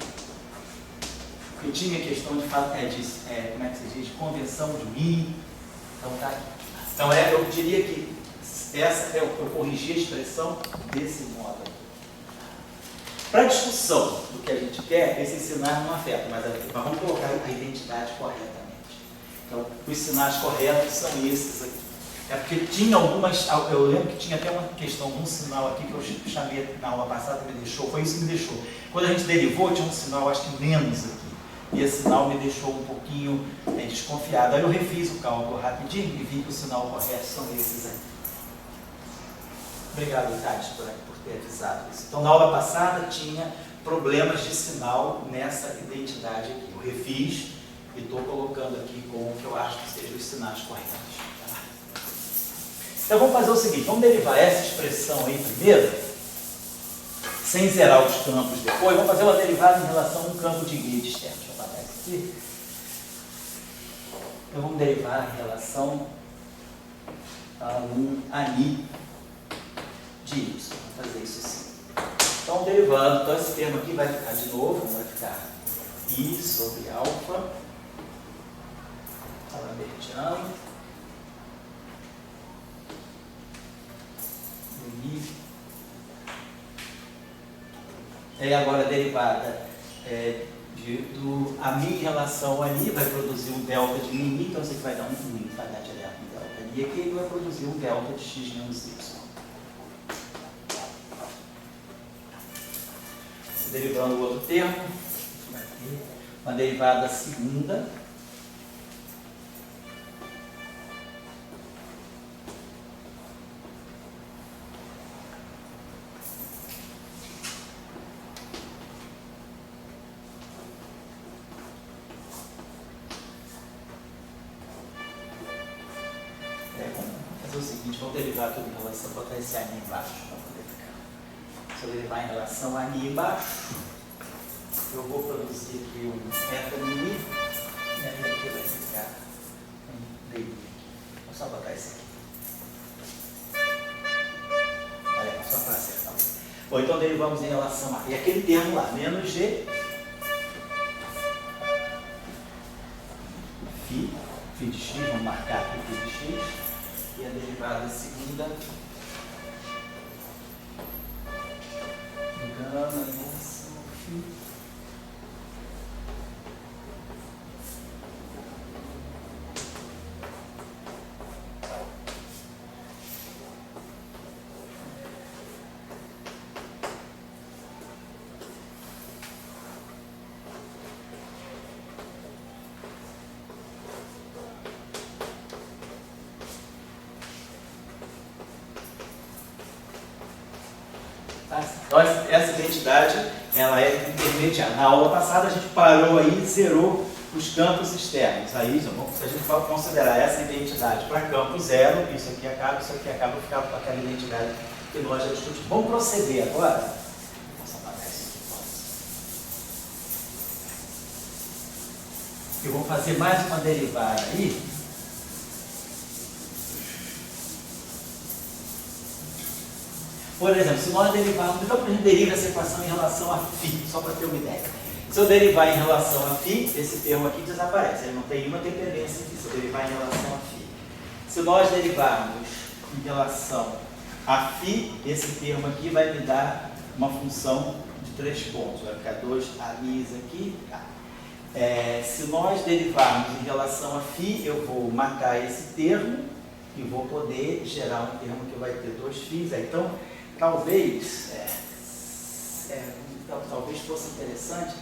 Eu tinha questão de como é que se diz, de convenção de Mi. Então tá aqui. Então eu diria que eu corrigi a expressão desse modo. Para a discussão do que a gente quer, esses sinais não afetam, mas vamos colocar a identidade corretamente. Então, os sinais corretos são esses aqui. Porque tinha algumas, eu lembro que tinha até uma questão, um sinal aqui que eu chamei na aula passada, me deixou, foi isso que me deixou. Quando a gente derivou, tinha um sinal, acho que menos aqui. E esse sinal me deixou um pouquinho desconfiado. Aí eu refiz o cálculo rapidinho e vi que o sinal correto são esses aqui. Obrigado, Tati, por ter avisado isso. Então, na aula passada tinha problemas de sinal nessa identidade aqui. Eu refiz e estou colocando aqui com o que eu acho que sejam os sinais corretos. Tá? Então, vamos fazer o seguinte, vamos derivar essa expressão aí primeiro, sem zerar os campos depois. Vamos fazer uma derivada em relação a um campo de grid externo. Deixa eu apagar isso aqui. Então, vamos derivar em relação a um ani de y. Vamos fazer isso assim. Então, derivando, então esse termo aqui vai ficar de novo, vai ficar i sobre alfa, lambertiano, do i. E agora a derivada do ami em relação a i vai produzir um delta de mi, então isso aqui vai dar um i, vai dar direto um delta i aqui, e vai produzir um delta de x menos y. Derivando o outro termo, uma derivada segunda, vamos fazer o seguinte, vamos derivar tudo em relação, vou botar esse ani embaixo para poder ficar. Se eu derivar em relação a ani embaixo, eu vou produzir aqui um eta mi, e aí aqui vai ficar um di. só botar isso aqui. Olha, só para acertar. Bom, então derivamos em relação a... E aquele termo lá, menos G, φ de x, vamos marcar aqui φ de x, e a derivada segunda, gama em relação ao φ. Então, essa identidade ela é intermediária. Na aula passada a gente parou aí e zerou os campos externos. Aí, se a gente for considerar essa identidade para campo zero, isso aqui acaba ficar com aquela identidade que nós já discutimos. Vamos proceder agora. Vamos apagar isso aqui. Eu vou fazer mais uma derivada aí. Por exemplo, se nós derivarmos, então a gente deriva essa equação em relação a φ, só para ter uma ideia. Se eu derivar em relação a φ, esse termo aqui desaparece, ele não tem nenhuma dependência aqui, se eu derivar em relação a φ. Se nós derivarmos em relação a φ, esse termo aqui vai me dar uma função de 3 pontos, vai ficar 2 anis aqui. Tá. Se nós derivarmos em relação a φ, eu vou matar esse termo e vou poder gerar um termo que vai ter 2 φs. Então, talvez fosse interessante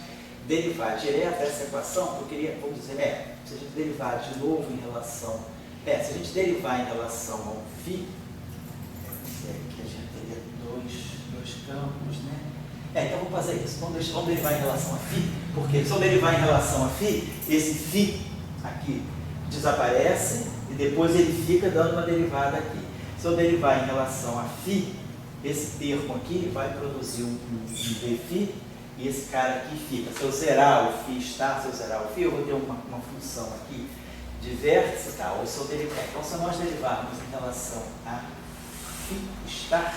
derivar direto essa equação. Eu queria, vamos dizer, se a gente derivar de novo em relação, se a gente derivar em relação ao φ, que a gente teria dois campos, né? Então vamos fazer isso, vamos derivar em relação a φ, porque se eu derivar em relação a φ, esse φ aqui desaparece e depois ele fica dando uma derivada aqui. Se eu derivar em relação a φ, esse termo aqui vai produzir um dφ e esse cara aqui fica. Se eu zerar o φ estar, se eu zerar o φ, eu vou ter uma função aqui de vértice tal. Ou se eu derivar, então, se nós derivarmos em relação a φ estar,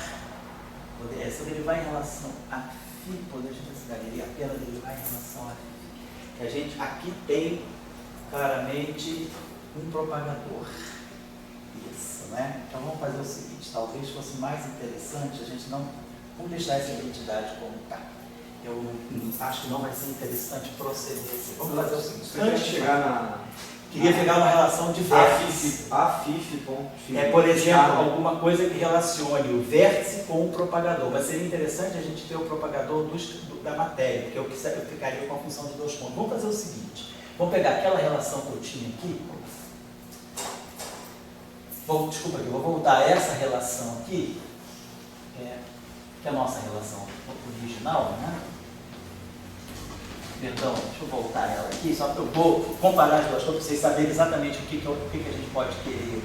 se eu derivar em relação a φ, poderia apenas derivar em relação a φ. A gente aqui tem claramente um propagador. Isso, né? Então vamos fazer o seguinte, talvez fosse mais interessante a gente não... Vamos deixar essa identidade como está. Eu acho que não vai ser interessante proceder assim. Vamos fazer o seguinte, antes de chegar na... Queria pegar uma relação de vértice. Por exemplo, alguma coisa que relacione o vértice com o propagador. Mas seria interessante a gente ter o propagador da matéria, porque eu ficaria com a função de 2 pontos. Vamos fazer o seguinte, vamos pegar aquela relação que eu tinha aqui. Desculpa aqui, vou voltar a essa relação aqui, que é a nossa relação original, né? Perdão, deixa eu voltar ela aqui, só que eu vou comparar as duas coisas para vocês saberem exatamente o que a gente pode querer.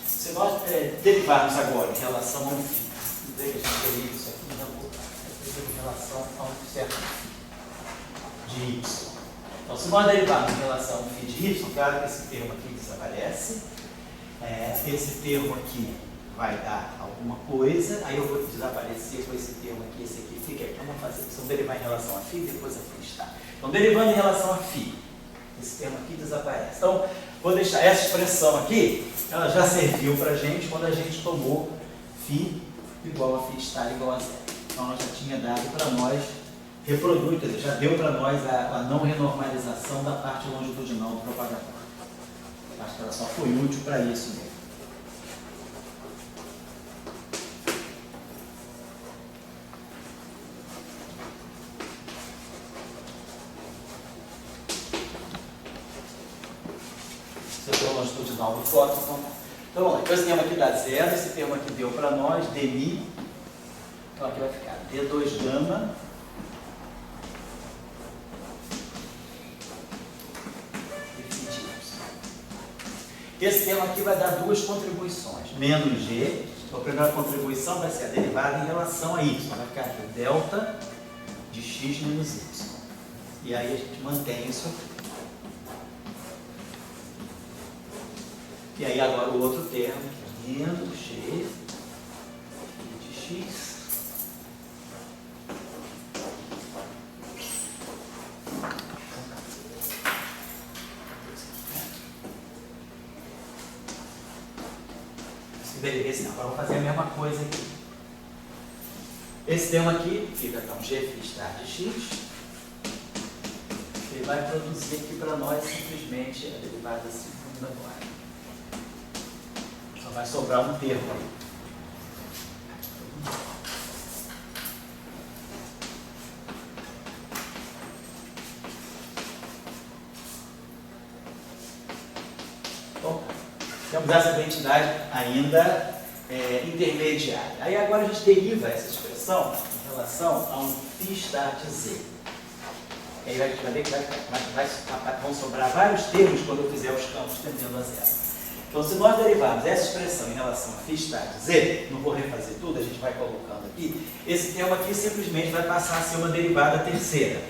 Se nós derivarmos agora em relação a um φ, vamos ver que a gente deriva isso aqui, em relação a um certo φ de y. Então, se nós derivarmos em relação a um φ de y, claro que esse termo aqui desaparece, esse termo aqui vai dar alguma coisa, aí eu vou desaparecer com esse termo aqui, esse aqui fica aqui. Vamos fazer isso, vamos derivar em relação a φ, depois a φ está. Então, derivando em relação a φ, esse termo aqui desaparece. Então, vou deixar essa expressão aqui, ela já serviu para a gente quando a gente tomou φ igual a φ estar igual a zero. Então, ela já tinha dado para nós, reproduz, quer dizer, já deu para nós a não renormalização da parte longitudinal do propagador. Acho que ela só foi útil para isso mesmo. vetor longitudinal do fóton. Então vamos lá, então esse termo aqui dá 0, esse termo aqui deu para nós, dmi, então aqui vai ficar d2 gama esse termo aqui vai dar duas contribuições, menos g, então a primeira contribuição vai ser a derivada em relação a y, vai ficar aqui delta de x menos y, e aí a gente mantém isso aqui. E aí agora o outro termo, que é menos g de x esse, agora vou fazer a mesma coisa aqui. Esse termo aqui fica então g φ de x. Ele vai produzir aqui para nós simplesmente a derivada segunda agora. Só vai sobrar um termo aí. Bom, temos essa identidade ainda intermediária. Aí agora a gente deriva essa expressão em relação a um φ de z. E aí a gente vai ver que vão sobrar vários termos quando eu fizer os campos tendendo a zero. Então, se nós derivarmos essa expressão em relação a φ de z, não vou refazer tudo, a gente vai colocando aqui, esse termo aqui simplesmente vai passar a ser uma derivada terceira.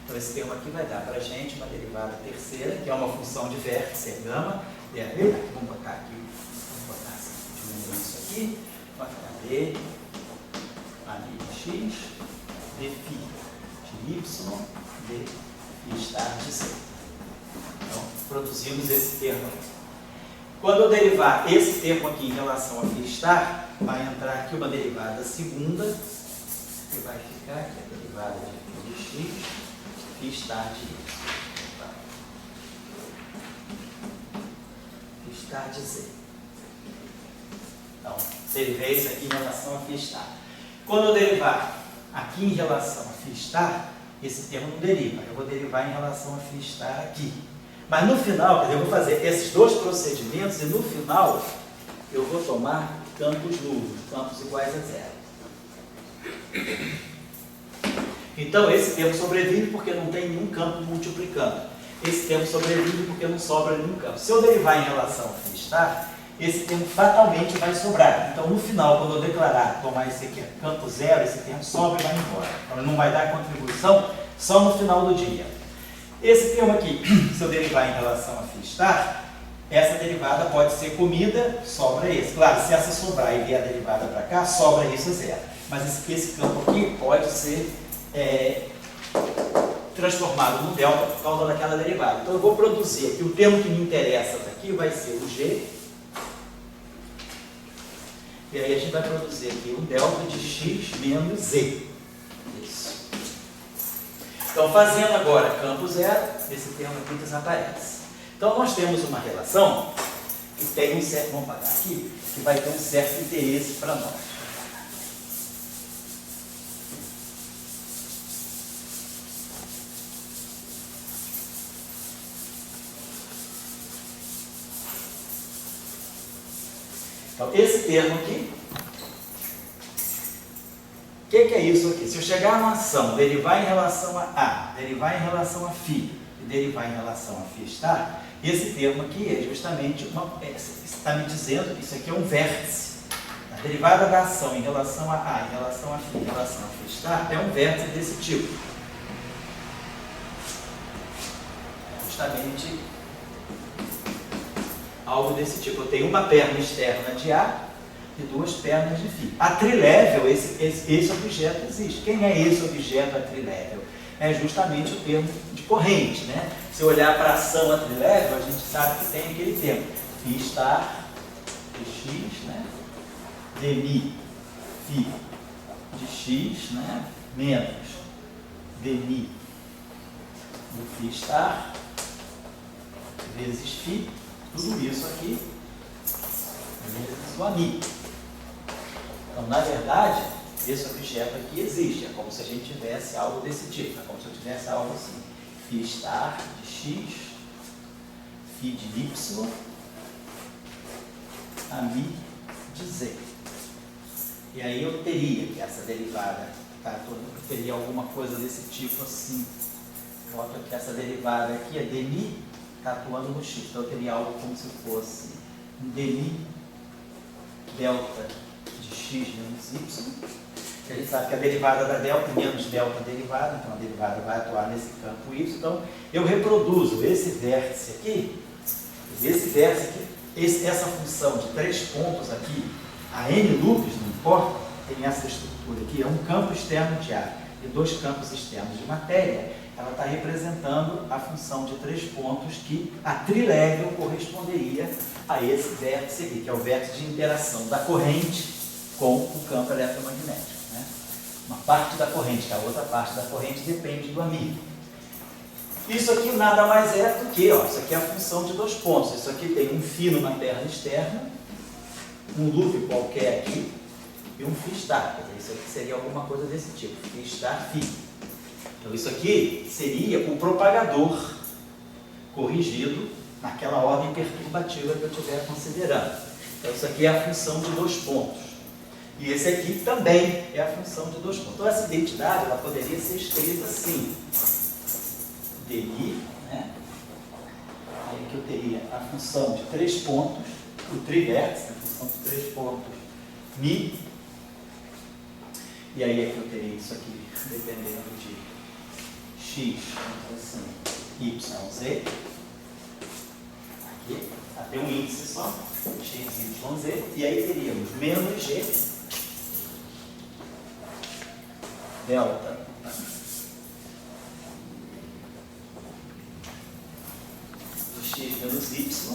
Então, esse termo aqui vai dar para a gente uma derivada terceira, que é uma função de vértice, é gama, vamos botar aqui, assim, diminuir isso aqui, vai ficar d, ali de x, d φ de y, d φ de z. Então, produzimos esse termo aqui. Quando eu derivar esse termo aqui em relação a φ, vai entrar aqui uma derivada segunda, que vai ficar aqui a derivada de x, φ de y. Φ de z. Então, derivei isso aqui em relação a φ. Quando eu derivar aqui em relação a φ, esse termo não deriva. Eu vou derivar em relação a φ aqui. Mas no final, eu vou fazer esses dois procedimentos e no final eu vou tomar campos nulos, campos iguais a zero. Então esse termo sobrevive porque não tem nenhum campo multiplicando. Esse termo sobrevive porque não sobra nenhum campo. Se eu derivar em relação a φ, esse termo fatalmente vai sobrar. Então no final, quando eu declarar, tomar esse aqui, campo zero, esse termo sobra e vai embora. Então não vai dar contribuição só no final do dia. Esse termo aqui, se eu derivar em relação a φ, essa derivada pode ser comida, sobra esse. Claro, se essa sobrar e vier a derivada para cá, sobra isso a zero. Mas esse campo aqui pode ser transformado no delta por causa daquela derivada. Então eu vou produzir aqui, o termo que me interessa daqui vai ser o g. E aí a gente vai produzir aqui o delta de x menos z. Isso. Então, fazendo agora campo zero, esse termo aqui desaparece. Então, nós temos uma relação que tem um certo, vamos pagar aqui, que vai ter um certo interesse para nós. Então, esse termo aqui, o que é isso aqui? Se eu chegar numa ação, derivar em relação a derivar em relação a φ e derivar em relação a φ, esse termo aqui é justamente está me dizendo que isso aqui é um vértice. A derivada da ação em relação a em relação a φ, em relação a φ, é um vértice desse tipo. É justamente algo desse tipo. Eu tenho uma perna externa de A e duas pernas de φ. A trilevel, esse objeto existe. Quem é esse objeto a trilevel? É justamente o termo de corrente, né? Se eu olhar para a ação a trilevel, a gente sabe que tem aquele termo. φ de x, né? dmi φ de x, né? Menos dmi do φ vezes φ. Tudo isso aqui vezes o ami. Então, na verdade, esse objeto aqui existe. É como se a gente tivesse algo desse tipo. É como se eu tivesse algo assim. φ de x, φ φ de y a mi de z. E aí eu teria que essa derivada, tá? Eu teria alguma coisa desse tipo assim. Boto aqui essa derivada aqui, é dmi, está atuando no x. Então eu teria algo como se fosse um dmi delta de x menos y. A gente sabe que a derivada da delta menos delta derivada, então a derivada vai atuar nesse campo y. Então eu reproduzo esse vértice aqui, essa função de 3 pontos aqui, a n loops, não importa, tem essa estrutura aqui, é um campo externo de ar e 2 campos externos de matéria. Ela está representando a função de 3 pontos que a trilevel corresponderia a esse vértice aqui, que é o vértice de interação da corrente com o campo eletromagnético. Né? Uma parte da corrente, que a outra parte da corrente depende do amigo. Isso aqui nada mais é do que, ó, isso aqui é a função de 2 pontos. Isso aqui tem um φ numa perna externa, um loop qualquer aqui e um φ star. Quer dizer, isso aqui seria alguma coisa desse tipo, φ star, φ. Então isso aqui seria o propagador corrigido naquela ordem perturbativa que eu estiver considerando. Então isso aqui é a função de 2 pontos. E esse aqui também é a função de 2 pontos. Então essa identidade ela poderia ser escrita assim. dmi, né? Aí que eu teria a função de 3 pontos, o trivértice, a função de 3 pontos, mi. E aí é que eu teria isso aqui, dependendo de x, assim, y, z. Aqui, até um índice só, x, y, z. E aí teríamos menos g, delta, x menos y,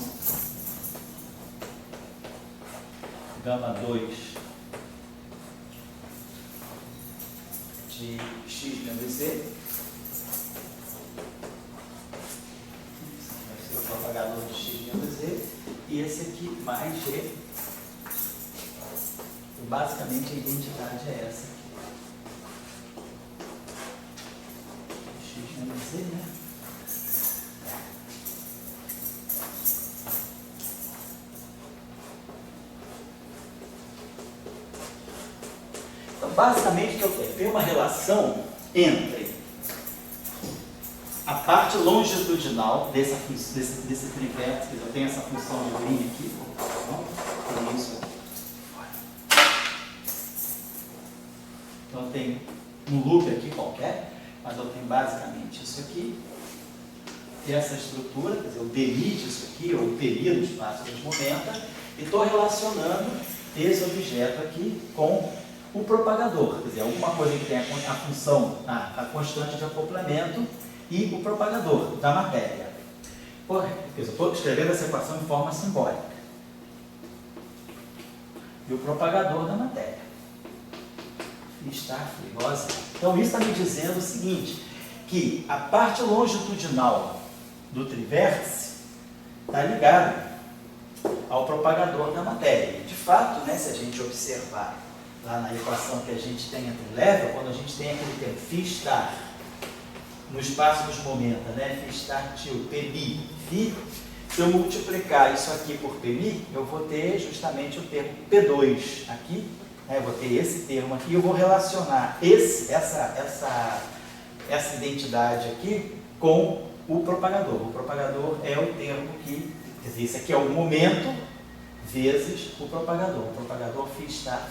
gama 2 de x menos z, esse vai ser o propagador de x menos z, e esse aqui mais g, e basicamente a identidade é essa aqui, x menos z, né? Basicamente, o que eu tenho? Tem uma relação entre a parte longitudinal desse trivértice, eu tenho essa função de Green aqui, tem isso aqui. Então eu tenho um loop aqui qualquer, mas eu tenho basicamente isso aqui, e essa estrutura, quer dizer, o dmi disso aqui, ou o peri do espaço dos momentos, e estou relacionando esse objeto aqui com o propagador, quer dizer, alguma coisa que tem a função, a constante de acoplamento e o propagador da matéria. Eu estou escrevendo essa equação em forma simbólica. E o propagador da matéria. Está frigosa. Então isso está me dizendo o seguinte, que a parte longitudinal do trivértice está ligada ao propagador da matéria. E, de fato, né, se a gente observar lá na equação que a gente tem entre level, quando a gente tem aquele termo φ star no espaço dos momentos, né? φ star til pmi, φ, se eu multiplicar isso aqui por pmi, eu vou ter justamente o termo P2 aqui, né? Eu vou ter esse termo aqui, e eu vou relacionar essa identidade aqui com o propagador. O propagador é o termo que, quer dizer, isso aqui é o momento vezes o propagador φ star.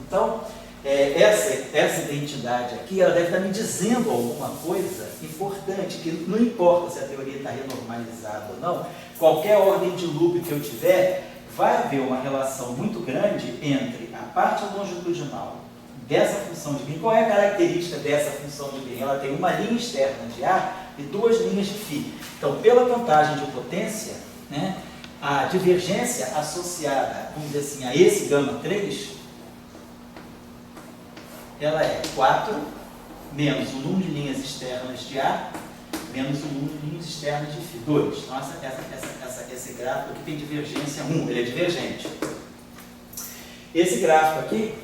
Então, essa identidade aqui, ela deve estar me dizendo alguma coisa importante, que não importa se a teoria está renormalizada ou não, qualquer ordem de loop que eu tiver, vai haver uma relação muito grande entre a parte longitudinal dessa função de Green. Qual é a característica dessa função de Green? Ela tem uma linha externa de ar e 2 linhas de φ. Então, pela vantagem de potência, né, a divergência associada, vamos dizer assim, a esse gama 3, ela é 4 menos o número de linhas externas de ar menos o número de linhas externas de φ, 2. Então, esse gráfico aqui tem divergência 1, ele é divergente. Esse gráfico aqui,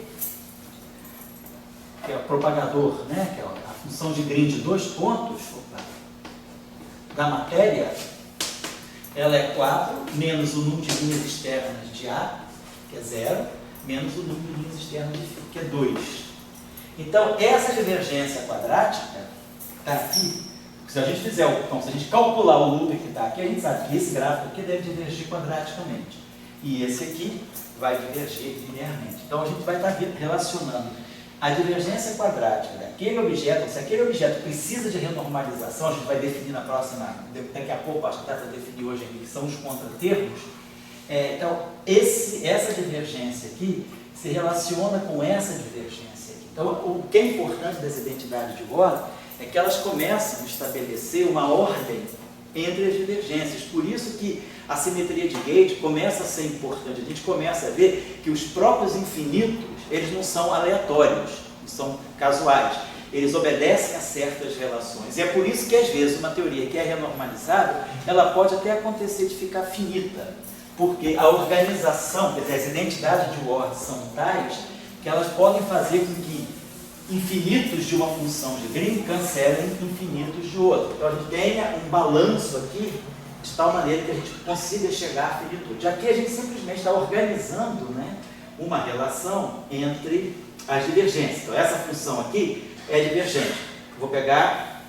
que é o propagador, né, que é a função de Green de 2 pontos da matéria, ela é 4, menos o número de linhas externas de A, que é 0, menos o número de linhas externas de φ, que é 2. Então, essa divergência quadrática está aqui. Se a gente fizer, então, se a gente calcular o loop que está aqui, a gente sabe que esse gráfico aqui deve divergir quadraticamente. E esse aqui vai divergir linearmente. Então, a gente vai estar relacionando a divergência quadrática daquele objeto. Se aquele objeto precisa de renormalização, a gente vai definir na próxima, daqui a pouco, acho que dá para definir hoje aqui, que são os contratermos. Então, essa divergência aqui se relaciona com essa divergência aqui. Então, o que é importante das identidades de Born é que elas começam a estabelecer uma ordem entre as divergências. Por isso que a simetria de Gauge começa a ser importante. A gente começa a ver que os próprios infinitos, eles não são aleatórios, não são casuais. Eles obedecem a certas relações. E é por isso que, às vezes, uma teoria que é renormalizada, ela pode até acontecer de ficar finita. Porque a organização, quer dizer, as identidades de Ward são tais que elas podem fazer com que infinitos de uma função de Green cancelem infinitos de outra. Então a gente tenha um balanço aqui de tal maneira que a gente consiga chegar à finitude. Aqui a gente simplesmente está organizando, né, uma relação entre as divergências. Então essa função aqui é divergente. Vou pegar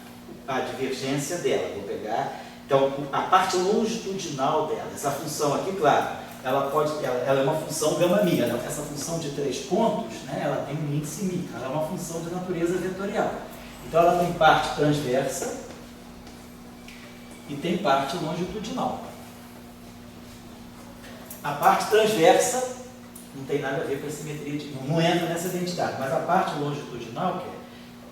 a divergência dela, vou pegar então a parte longitudinal dela. Essa função aqui, claro, ela é uma função gama-mia. Essa função de 3 pontos, né, ela tem um índice mi, ela é uma função de natureza vetorial. Então ela tem parte transversa e tem parte longitudinal. A parte transversa não tem nada a ver com a simetria, não entra nessa identidade, mas a parte longitudinal,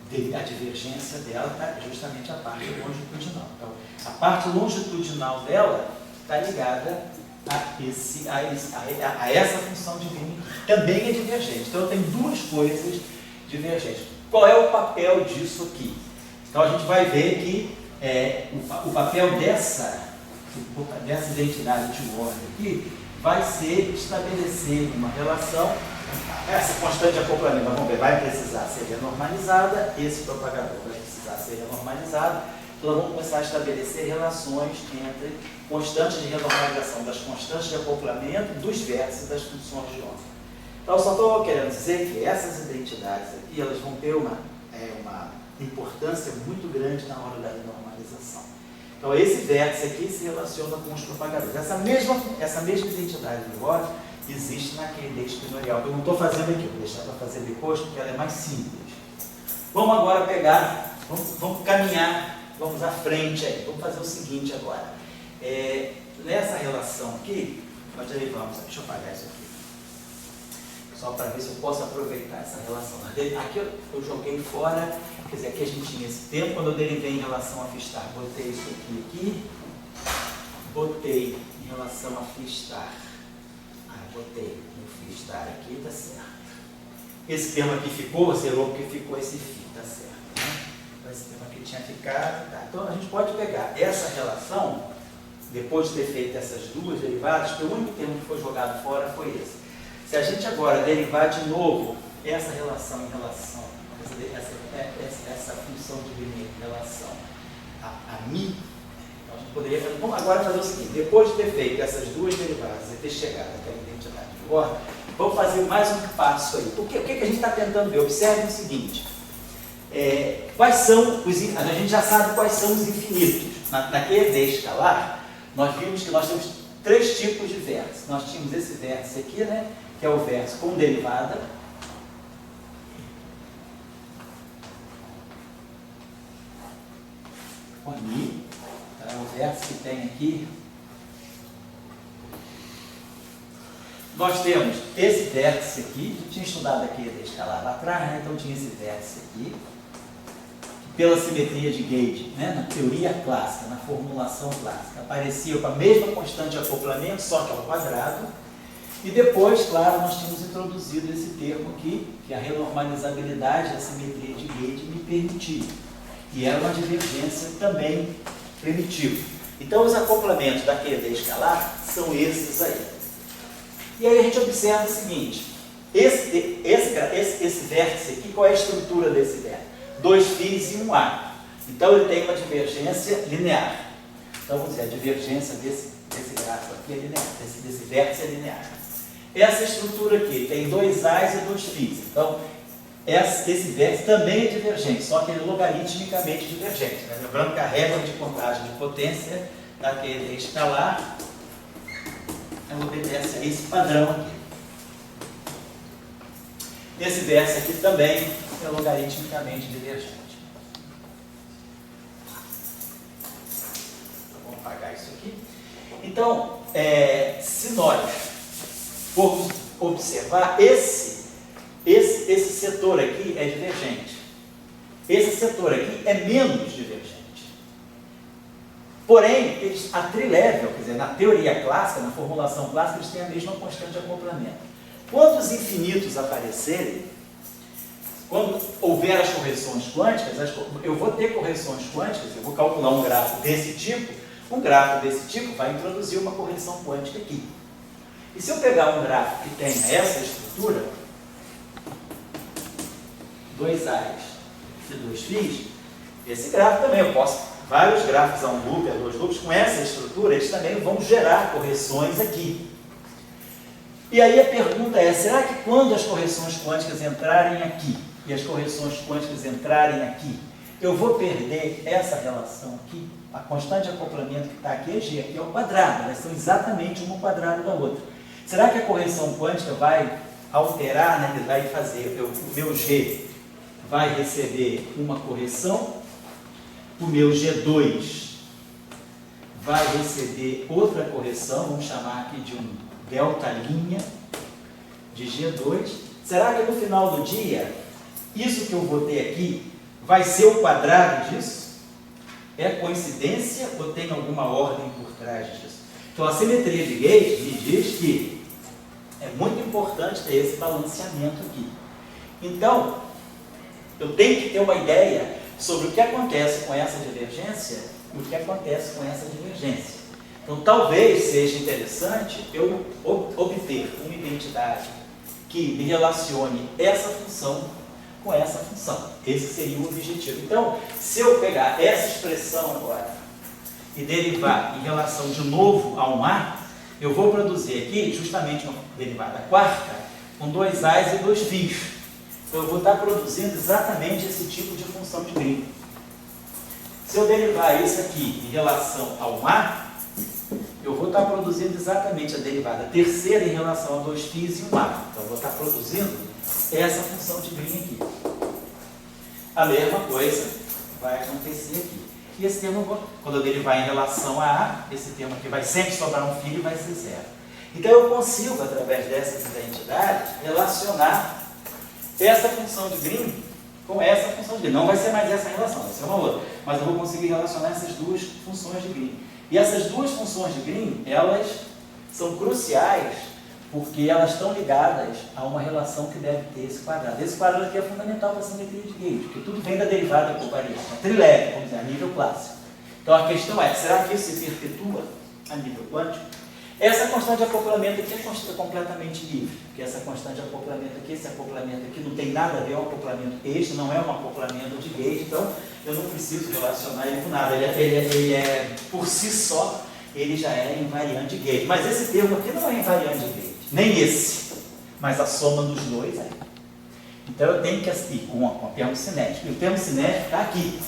que é a divergência dela, é justamente a parte longitudinal. Então, a parte longitudinal dela está ligada a essa função de Green, que também é divergente. Então eu tenho duas coisas divergentes. Qual é o papel disso aqui? Então a gente vai ver que o papel dessa identidade de Ward aqui vai ser estabelecer uma relação. Essa constante de acoplamento, vamos ver, vai precisar ser renormalizada, esse propagador vai precisar ser renormalizado. Então nós vamos começar a estabelecer relações entre constantes de renormalização das constantes de acoplamento dos vértices das funções de onda. Então eu só estou querendo dizer que essas identidades aqui, elas vão ter uma importância muito grande na hora da renormalização. Então esse vértice aqui se relaciona com os propagadores. Essa mesma identidade de Ward existe naquele D espinorial, que eu não estou fazendo aqui, vou deixar para fazer depois, porque ela é mais simples. Vamos agora pegar, vamos caminhar, vamos à frente aí. Vamos fazer o seguinte agora. Nessa relação aqui, nós derivamos, deixa eu apagar isso aqui, só para ver se eu posso aproveitar essa relação. Aqui eu joguei fora, quer dizer, aqui a gente tinha esse tempo, quando eu derivei em relação a Phi-star, botei isso aqui, botei em relação a Phi-star, botei no Phi-star aqui, tá certo. Esse termo aqui ficou, zerou porque ficou esse Φ, tá certo. Né? Então esse termo aqui tinha ficado, tá. Então a gente pode pegar essa relação, depois de ter feito essas duas derivadas, que o único termo que foi jogado fora foi esse. Se a gente agora derivar de novo essa relação em relação, essa função de Green em relação a mi, então a gente poderia fazer, vamos agora fazer o seguinte, depois de ter feito essas duas derivadas e ter chegado àquela identidade de Ward, vamos fazer mais um passo aí. O que a gente está tentando ver? Observe o seguinte, quais são os, a gente já sabe quais são os infinitos. Naquele D escalar, nós vimos que nós temos 3 tipos de vértices. Nós tínhamos esse vértice aqui, né, que é o vértice com derivada. Com mi, tá? O vértice que tem aqui. Nós temos esse vértice aqui, a gente tinha estudado aqui D escalar lá atrás, né? Então tinha esse vértice aqui, pela simetria de Gauge, né? Na teoria clássica, na formulação clássica, aparecia com a mesma constante de acoplamento, só que ao quadrado. E depois, claro, nós tínhamos introduzido esse termo aqui, que a renormalizabilidade da simetria de Gauge me permitia. E era uma divergência também primitiva. Então, os acoplamentos daquele D escalar são esses aí. E aí a gente observa o seguinte, esse vértice aqui, qual é a estrutura desse vértice? 2 φs e 1 A. Então ele tem uma divergência linear. Então vamos dizer, a divergência desse desse grafo aqui é linear, desse vértice é linear. Essa estrutura aqui tem 2 A's e 2 P's. Então, esse vértice também é divergente, só que ele é logaritmicamente divergente. Né? Lembrando que a regra de contagem de potência daquele escalar, ela obedece a esse padrão aqui. Esse vértice aqui também é logaritmicamente divergente. Vamos apagar isso aqui. Então, se nós formos observar, esse setor aqui é divergente. Esse setor aqui é menos divergente. Porém, a trilevel, quer dizer, na teoria clássica, na formulação clássica, eles têm a mesma constante de acoplamento. Quando os infinitos aparecerem, quando houver as correções quânticas, eu vou ter correções quânticas, eu vou calcular um gráfico desse tipo, vai introduzir uma correção quântica aqui. E se eu pegar um gráfico que tenha essa estrutura, 2 A's e 2 P's, esse gráfico também eu posso, vários gráficos a um loop, a 2 loops, com essa estrutura, eles também vão gerar correções aqui. E aí a pergunta é, será que quando as correções quânticas entrarem aqui, e as correções quânticas entrarem aqui, eu vou perder essa relação aqui? A constante de acoplamento que está aqui é G, aqui é o quadrado, elas são exatamente uma ao quadrado da outra. Será que a correção quântica vai alterar, né, vai fazer, o meu G vai receber uma correção, o meu G2 vai receber outra correção, vamos chamar aqui de um delta linha de G2. Será que no final do dia, isso que eu vou ter aqui vai ser o quadrado disso? É coincidência ou tem alguma ordem por trás disso? Então a simetria de Gauge me diz que é muito importante ter esse balanceamento aqui. Então, eu tenho que ter uma ideia sobre o que acontece com essa divergência e o que acontece com essa divergência. Então, talvez seja interessante eu obter uma identidade que me relacione essa função com essa função. Esse seria o objetivo. Então, se eu pegar essa expressão agora e derivar em relação de novo a um A, eu vou produzir aqui justamente uma derivada quarta com 2 A's e 2 P's. Então, eu vou estar produzindo exatamente esse tipo de função de Green. Se eu derivar isso aqui em relação a um A, eu vou estar produzindo exatamente a derivada terceira em relação a 2 P's e um A. Então, eu vou estar produzindo essa função de Green aqui. A mesma coisa vai acontecer aqui. E esse termo, quando eu derivar em relação a A, esse termo aqui vai sempre sobrar um φ e vai ser zero. Então, eu consigo, através dessas identidades, relacionar essa função de Green com essa função de Green. Não vai ser mais essa relação, vai ser uma outra. Mas eu vou conseguir relacionar essas duas funções de Green. E essas duas funções de Green, elas são cruciais porque elas estão ligadas a uma relação que deve ter esse quadrado. Esse quadrado aqui é fundamental para a simetria de Gauge, porque tudo vem da derivada covariante, uma trilevel, vamos dizer, a nível clássico. Então a questão é, será que isso se perpetua a nível quântico? Essa constante de acoplamento aqui é completamente livre, porque essa constante de acoplamento aqui, esse acoplamento aqui não tem nada a ver com um acoplamento este, não é um acoplamento de Gauge, então eu não preciso relacionar ele com nada, ele é por si só, ele já é invariante de Gauge. Mas esse termo aqui não é invariante de Gauge, nem esse, mas a soma dos dois é. Então eu tenho que assistir com o termo cinético, e o termo cinético está aqui.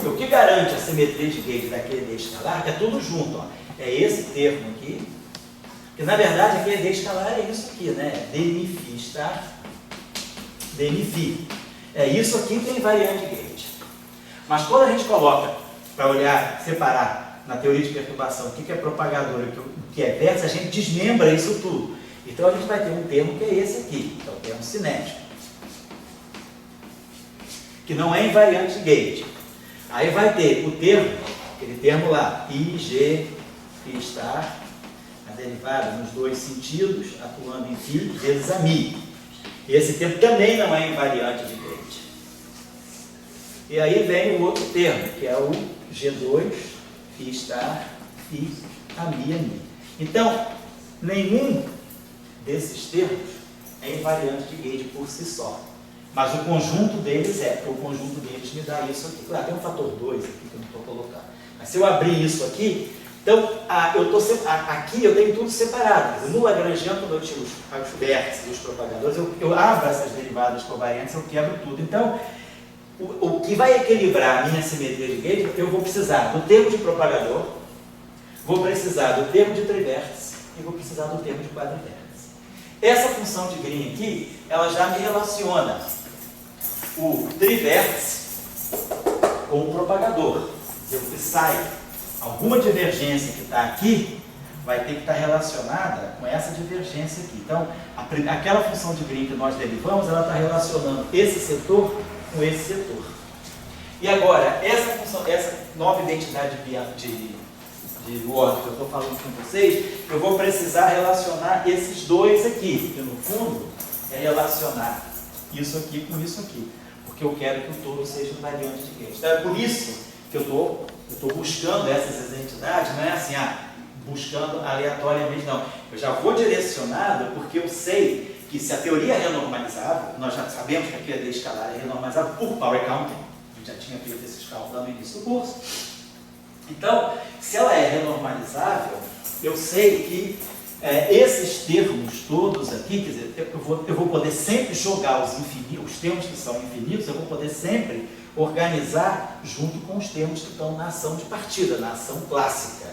O que garante a simetria de Gauge daquele D escalar é tudo junto, ó. É esse termo aqui, que na verdade aquele D escalar é isso aqui, né? dmi φ, tá? dmi φ. É isso aqui que tem invariante de Gauge. Mas quando a gente coloca para olhar, separar na teoria de perturbação o que é propagador e o que é vértice, a gente desmembra isso tudo. Então a gente vai ter um termo que é esse aqui, que é o termo cinético, que não é invariante de Gauge. Aí vai ter o termo, aquele termo lá, IG, φ está, a derivada nos dois sentidos, atuando em φ vezes a μ. Esse termo também não é invariante de Gauge. E aí vem o outro termo, que é o G2, φ está, φ a μ. Então, nenhum desses termos é invariante de Gauge por si só. Mas o conjunto deles é, o conjunto deles me dá isso aqui. Claro, tem um fator 2 aqui que eu não estou colocando. Mas se eu abrir isso aqui, Então, aqui eu tenho tudo separado. No Lagrangiano, quando eu tiro os vértices e os propagadores, eu abro essas derivadas covariantes, eu quebro tudo. Então, o que vai equilibrar a minha simetria de gauge, eu vou precisar do termo de propagador, vou precisar do termo de trivértice e vou precisar do termo de quadrivértice. Essa função de Green aqui, ela já me relaciona o trivértice com o propagador. Se eu sai alguma divergência que está aqui, vai ter que estar relacionada com essa divergência aqui. Então, aquela função de Green que nós derivamos, ela está relacionando esse setor com esse setor. E agora, essa nova identidade de Ward que eu estou falando com vocês, eu vou precisar relacionar esses dois aqui, que no fundo é relacionar isso aqui com isso aqui, porque eu quero que o todo seja invariante de gauge. Então é por isso que eu estou buscando essas identidades, não é assim, buscando aleatoriamente, não. Eu já vou direcionado porque eu sei que se a teoria é renormalizável, nós já sabemos que a QD escalar é renormalizável por power counting, a gente já tinha feito esses cálculos lá no início do curso. Então, se ela é renormalizável, eu sei que esses termos todos aqui, quer dizer, eu vou poder sempre jogar os termos que são infinitos, eu vou poder sempre organizar junto com os termos que estão na ação de partida, na ação clássica.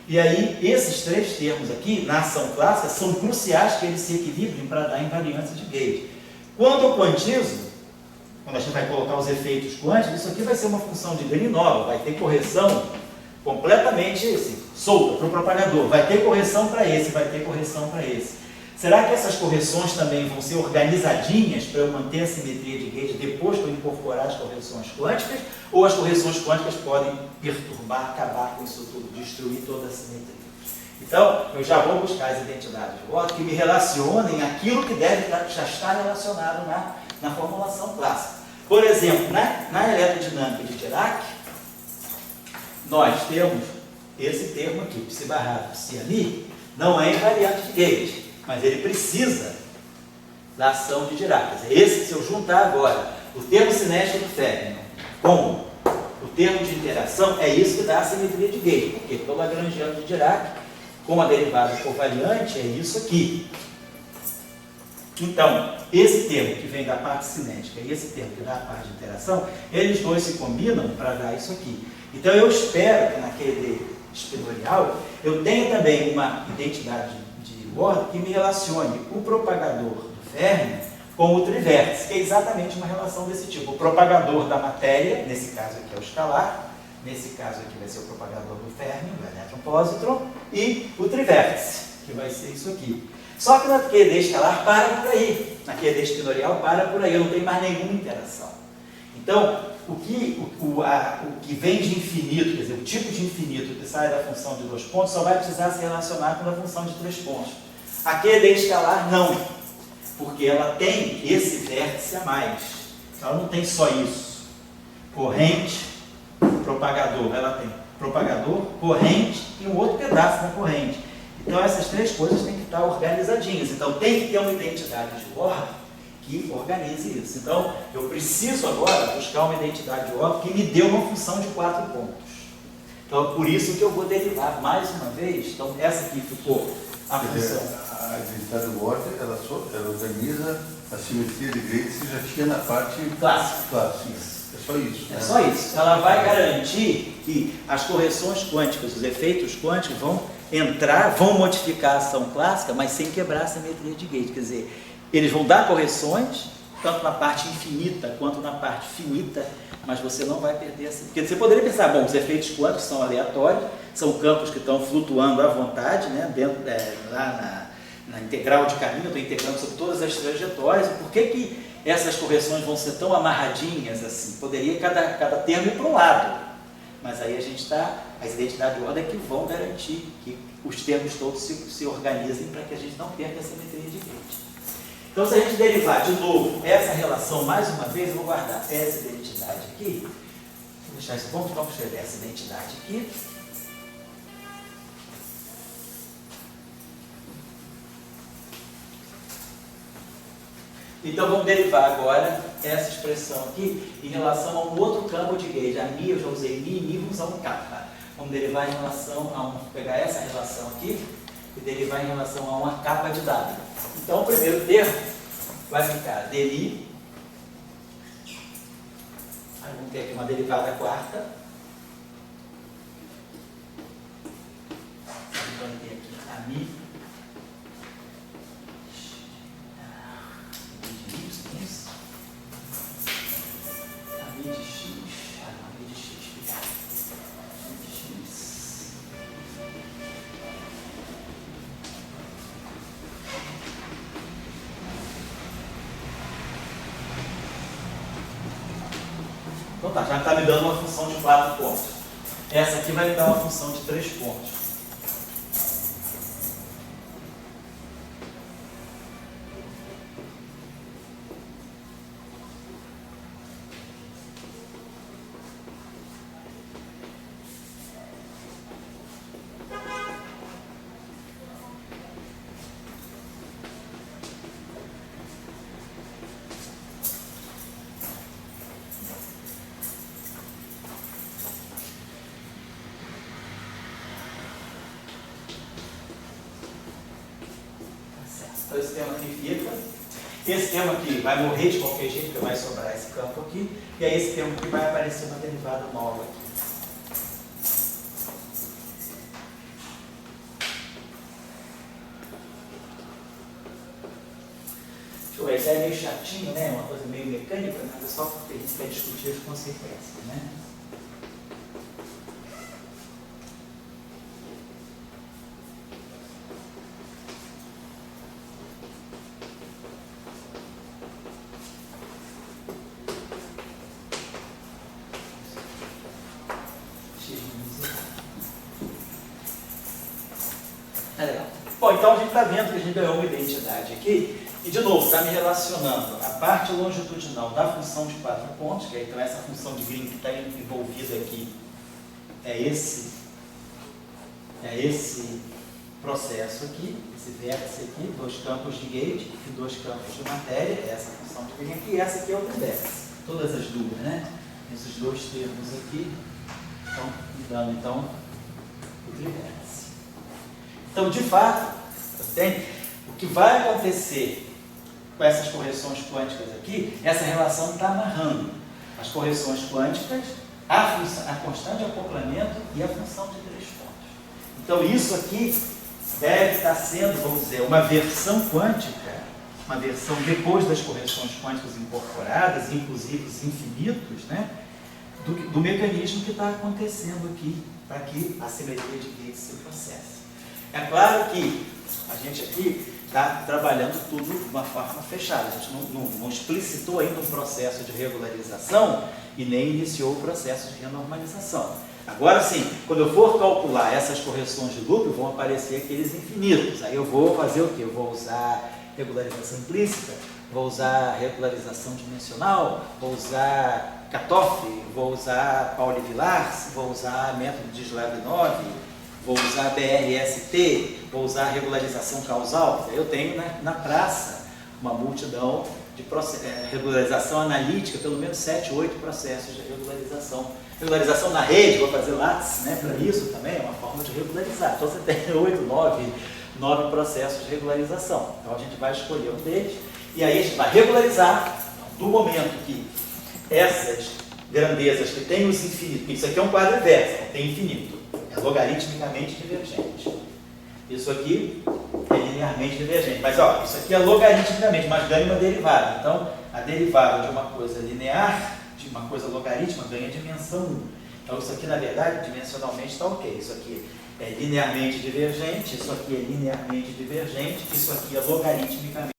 E aí, esses três termos aqui, na ação clássica, são cruciais que eles se equilibrem para dar invariância de gauge. Quando eu quantizo, quando a gente vai colocar os efeitos quânticos, isso aqui vai ser uma função de Green nova, vai ter correção completamente assim, solta para o propagador, vai ter correção para esse, vai ter correção para esse. Será que essas correções também vão ser organizadinhas para eu manter a simetria de gauge depois que eu incorporar as correções quânticas? Ou as correções quânticas podem perturbar, acabar com isso tudo, destruir toda a simetria? Então, eu já vou buscar as identidades de Ward que me relacionem aquilo que deve já estar relacionado na formulação clássica. Por exemplo, na eletrodinâmica de Dirac, nós temos esse termo aqui, psi barrado psi ali, não é invariante de gauge, mas ele precisa da ação de Dirac. Quer dizer, esse, se eu juntar agora o termo cinético do Feynman com o termo de interação, é isso que dá a simetria de gauge, porque pelo Lagrangiano de Dirac, com a derivada covariante, é isso aqui. Então, esse termo que vem da parte cinética e esse termo que dá a parte de interação, eles dois se combinam para dar isso aqui. Então, eu espero que naquele espinorial eu tenha também uma identidade de Ward que me relacione o propagador do Feynman com o trivértice, que é exatamente uma relação desse tipo. O propagador da matéria, nesse caso aqui é o escalar, nesse caso aqui vai ser o propagador do Feynman, o elétron-pósitron, e o trivértice, que vai ser isso aqui. Só que na QED escalar para por aí, na QED espinorial para por aí, eu não tenho mais nenhuma interação. Então, o que vem de infinito, quer dizer, o tipo de infinito que sai da função de 2 pontos, só vai precisar se relacionar com a função de 3 pontos. A QED escalar não, porque ela tem esse vértice a mais. Ela não tem só isso. Corrente, propagador, ela tem propagador, corrente e um outro pedaço da corrente. Então essas três coisas têm que estar organizadinhas. Então tem que ter uma identidade de Ward que organize isso. Então eu preciso agora buscar uma identidade de Ward que me dê uma função de 4 pontos. Então é por isso que eu vou derivar mais uma vez. Então essa aqui ficou a função. A identidade do Ward, ela organiza a simetria de gauge que já tinha na parte clássica. É só isso. É só isso. Ela vai garantir que as correções quânticas, os efeitos quânticos vão entrar, vão modificar a ação clássica, mas sem quebrar a simetria de gauge. Quer dizer, eles vão dar correções, tanto na parte infinita quanto na parte finita, mas você não vai perder essa. Porque você poderia pensar, bom, os efeitos quânticos são aleatórios, são campos que estão flutuando à vontade, né, dentro, lá na integral de caminho, eu estou integrando sobre todas as trajetórias. Por que essas correções vão ser tão amarradinhas assim? Poderia cada termo ir para um lado, mas aí a gente está, as identidades de ordem que vão garantir que os termos todos se organizem para que a gente não perca a simetria de gauge. Então, se a gente derivar de novo essa relação mais uma vez, eu vou guardar essa identidade aqui, vou deixar isso, vamos escrever essa identidade aqui. Então vamos derivar agora essa expressão aqui em relação a um outro campo de gauge. A Mi, eu já usei Mi, vamos usar um kappa. vamos derivar em relação a pegar essa relação aqui e derivar em relação a uma capa de W. Então, o primeiro termo vai ficar deli. Aí vamos ter aqui uma derivada quarta. Vamos ter aqui a mi. A mi de x. A mi de x, obrigado. A mi de x. Então tá, já está me dando uma função de 4 pontos. Essa aqui vai me dar uma função de 3 pontos. Então esse termo aqui fica. Esse termo aqui vai morrer de qualquer jeito, porque vai sobrar esse campo aqui. E aí esse termo aqui vai aparecer uma derivada nova aqui. Deixa eu ver, isso aí é meio chatinho, né? Uma coisa meio mecânica, mas é só porque a gente quer discutir as consequências, né? É legal. Bom, então a gente está vendo que a gente ganhou uma identidade aqui. E, de novo, está me relacionando a parte longitudinal da função de 4 pontos, que é então essa função de Green que está envolvida aqui, é esse processo aqui, esse vértice aqui, 2 campos de gauge e 2 campos de matéria, essa função de Green aqui, e essa aqui é o vértice. Todas as duas, né? Esses 2 termos aqui estão me dando, então, o trivértice. Então, de fato, o que vai acontecer com essas correções quânticas aqui, essa relação está amarrando as correções quânticas, a constante de acoplamento e a função de 3 pontos. Então, isso aqui deve estar sendo, vamos dizer, uma versão quântica, uma versão depois das correções quânticas incorporadas, inclusive os infinitos, né, do mecanismo que está acontecendo aqui, para que a simetria de Gates se processe. É claro que a gente aqui está trabalhando tudo de uma forma fechada. A gente não explicitou ainda um processo de regularização e nem iniciou o processo de renormalização. Agora sim, quando eu for calcular essas correções de loop, vão aparecer aqueles infinitos. Aí eu vou fazer o quê? Eu vou usar regularização implícita, vou usar regularização dimensional, vou usar Katoff, vou usar Pauli-Villars, vou usar método de Slavnov, vou usar BRST, vou usar regularização causal. Eu tenho, né, na praça uma multidão de regularização analítica, pelo menos 7, 8 processos de regularização. Regularização na rede, vou fazer Lattes, né, para isso também, é uma forma de regularizar. Então você tem 8, 9 processos de regularização. Então a gente vai escolher um deles e aí a gente vai regularizar do momento que essas grandezas que têm os infinitos, isso aqui é um quadro inverso, não tem infinito. É logaritmicamente divergente. Isso aqui é linearmente divergente. Mas, ó, isso aqui é logaritmicamente, mas ganha uma derivada. Então, a derivada de uma coisa linear, de uma coisa logarítmica, ganha dimensão 1. Então, isso aqui, na verdade, dimensionalmente está ok. Isso aqui é linearmente divergente, isso aqui é linearmente divergente, isso aqui é logaritmicamente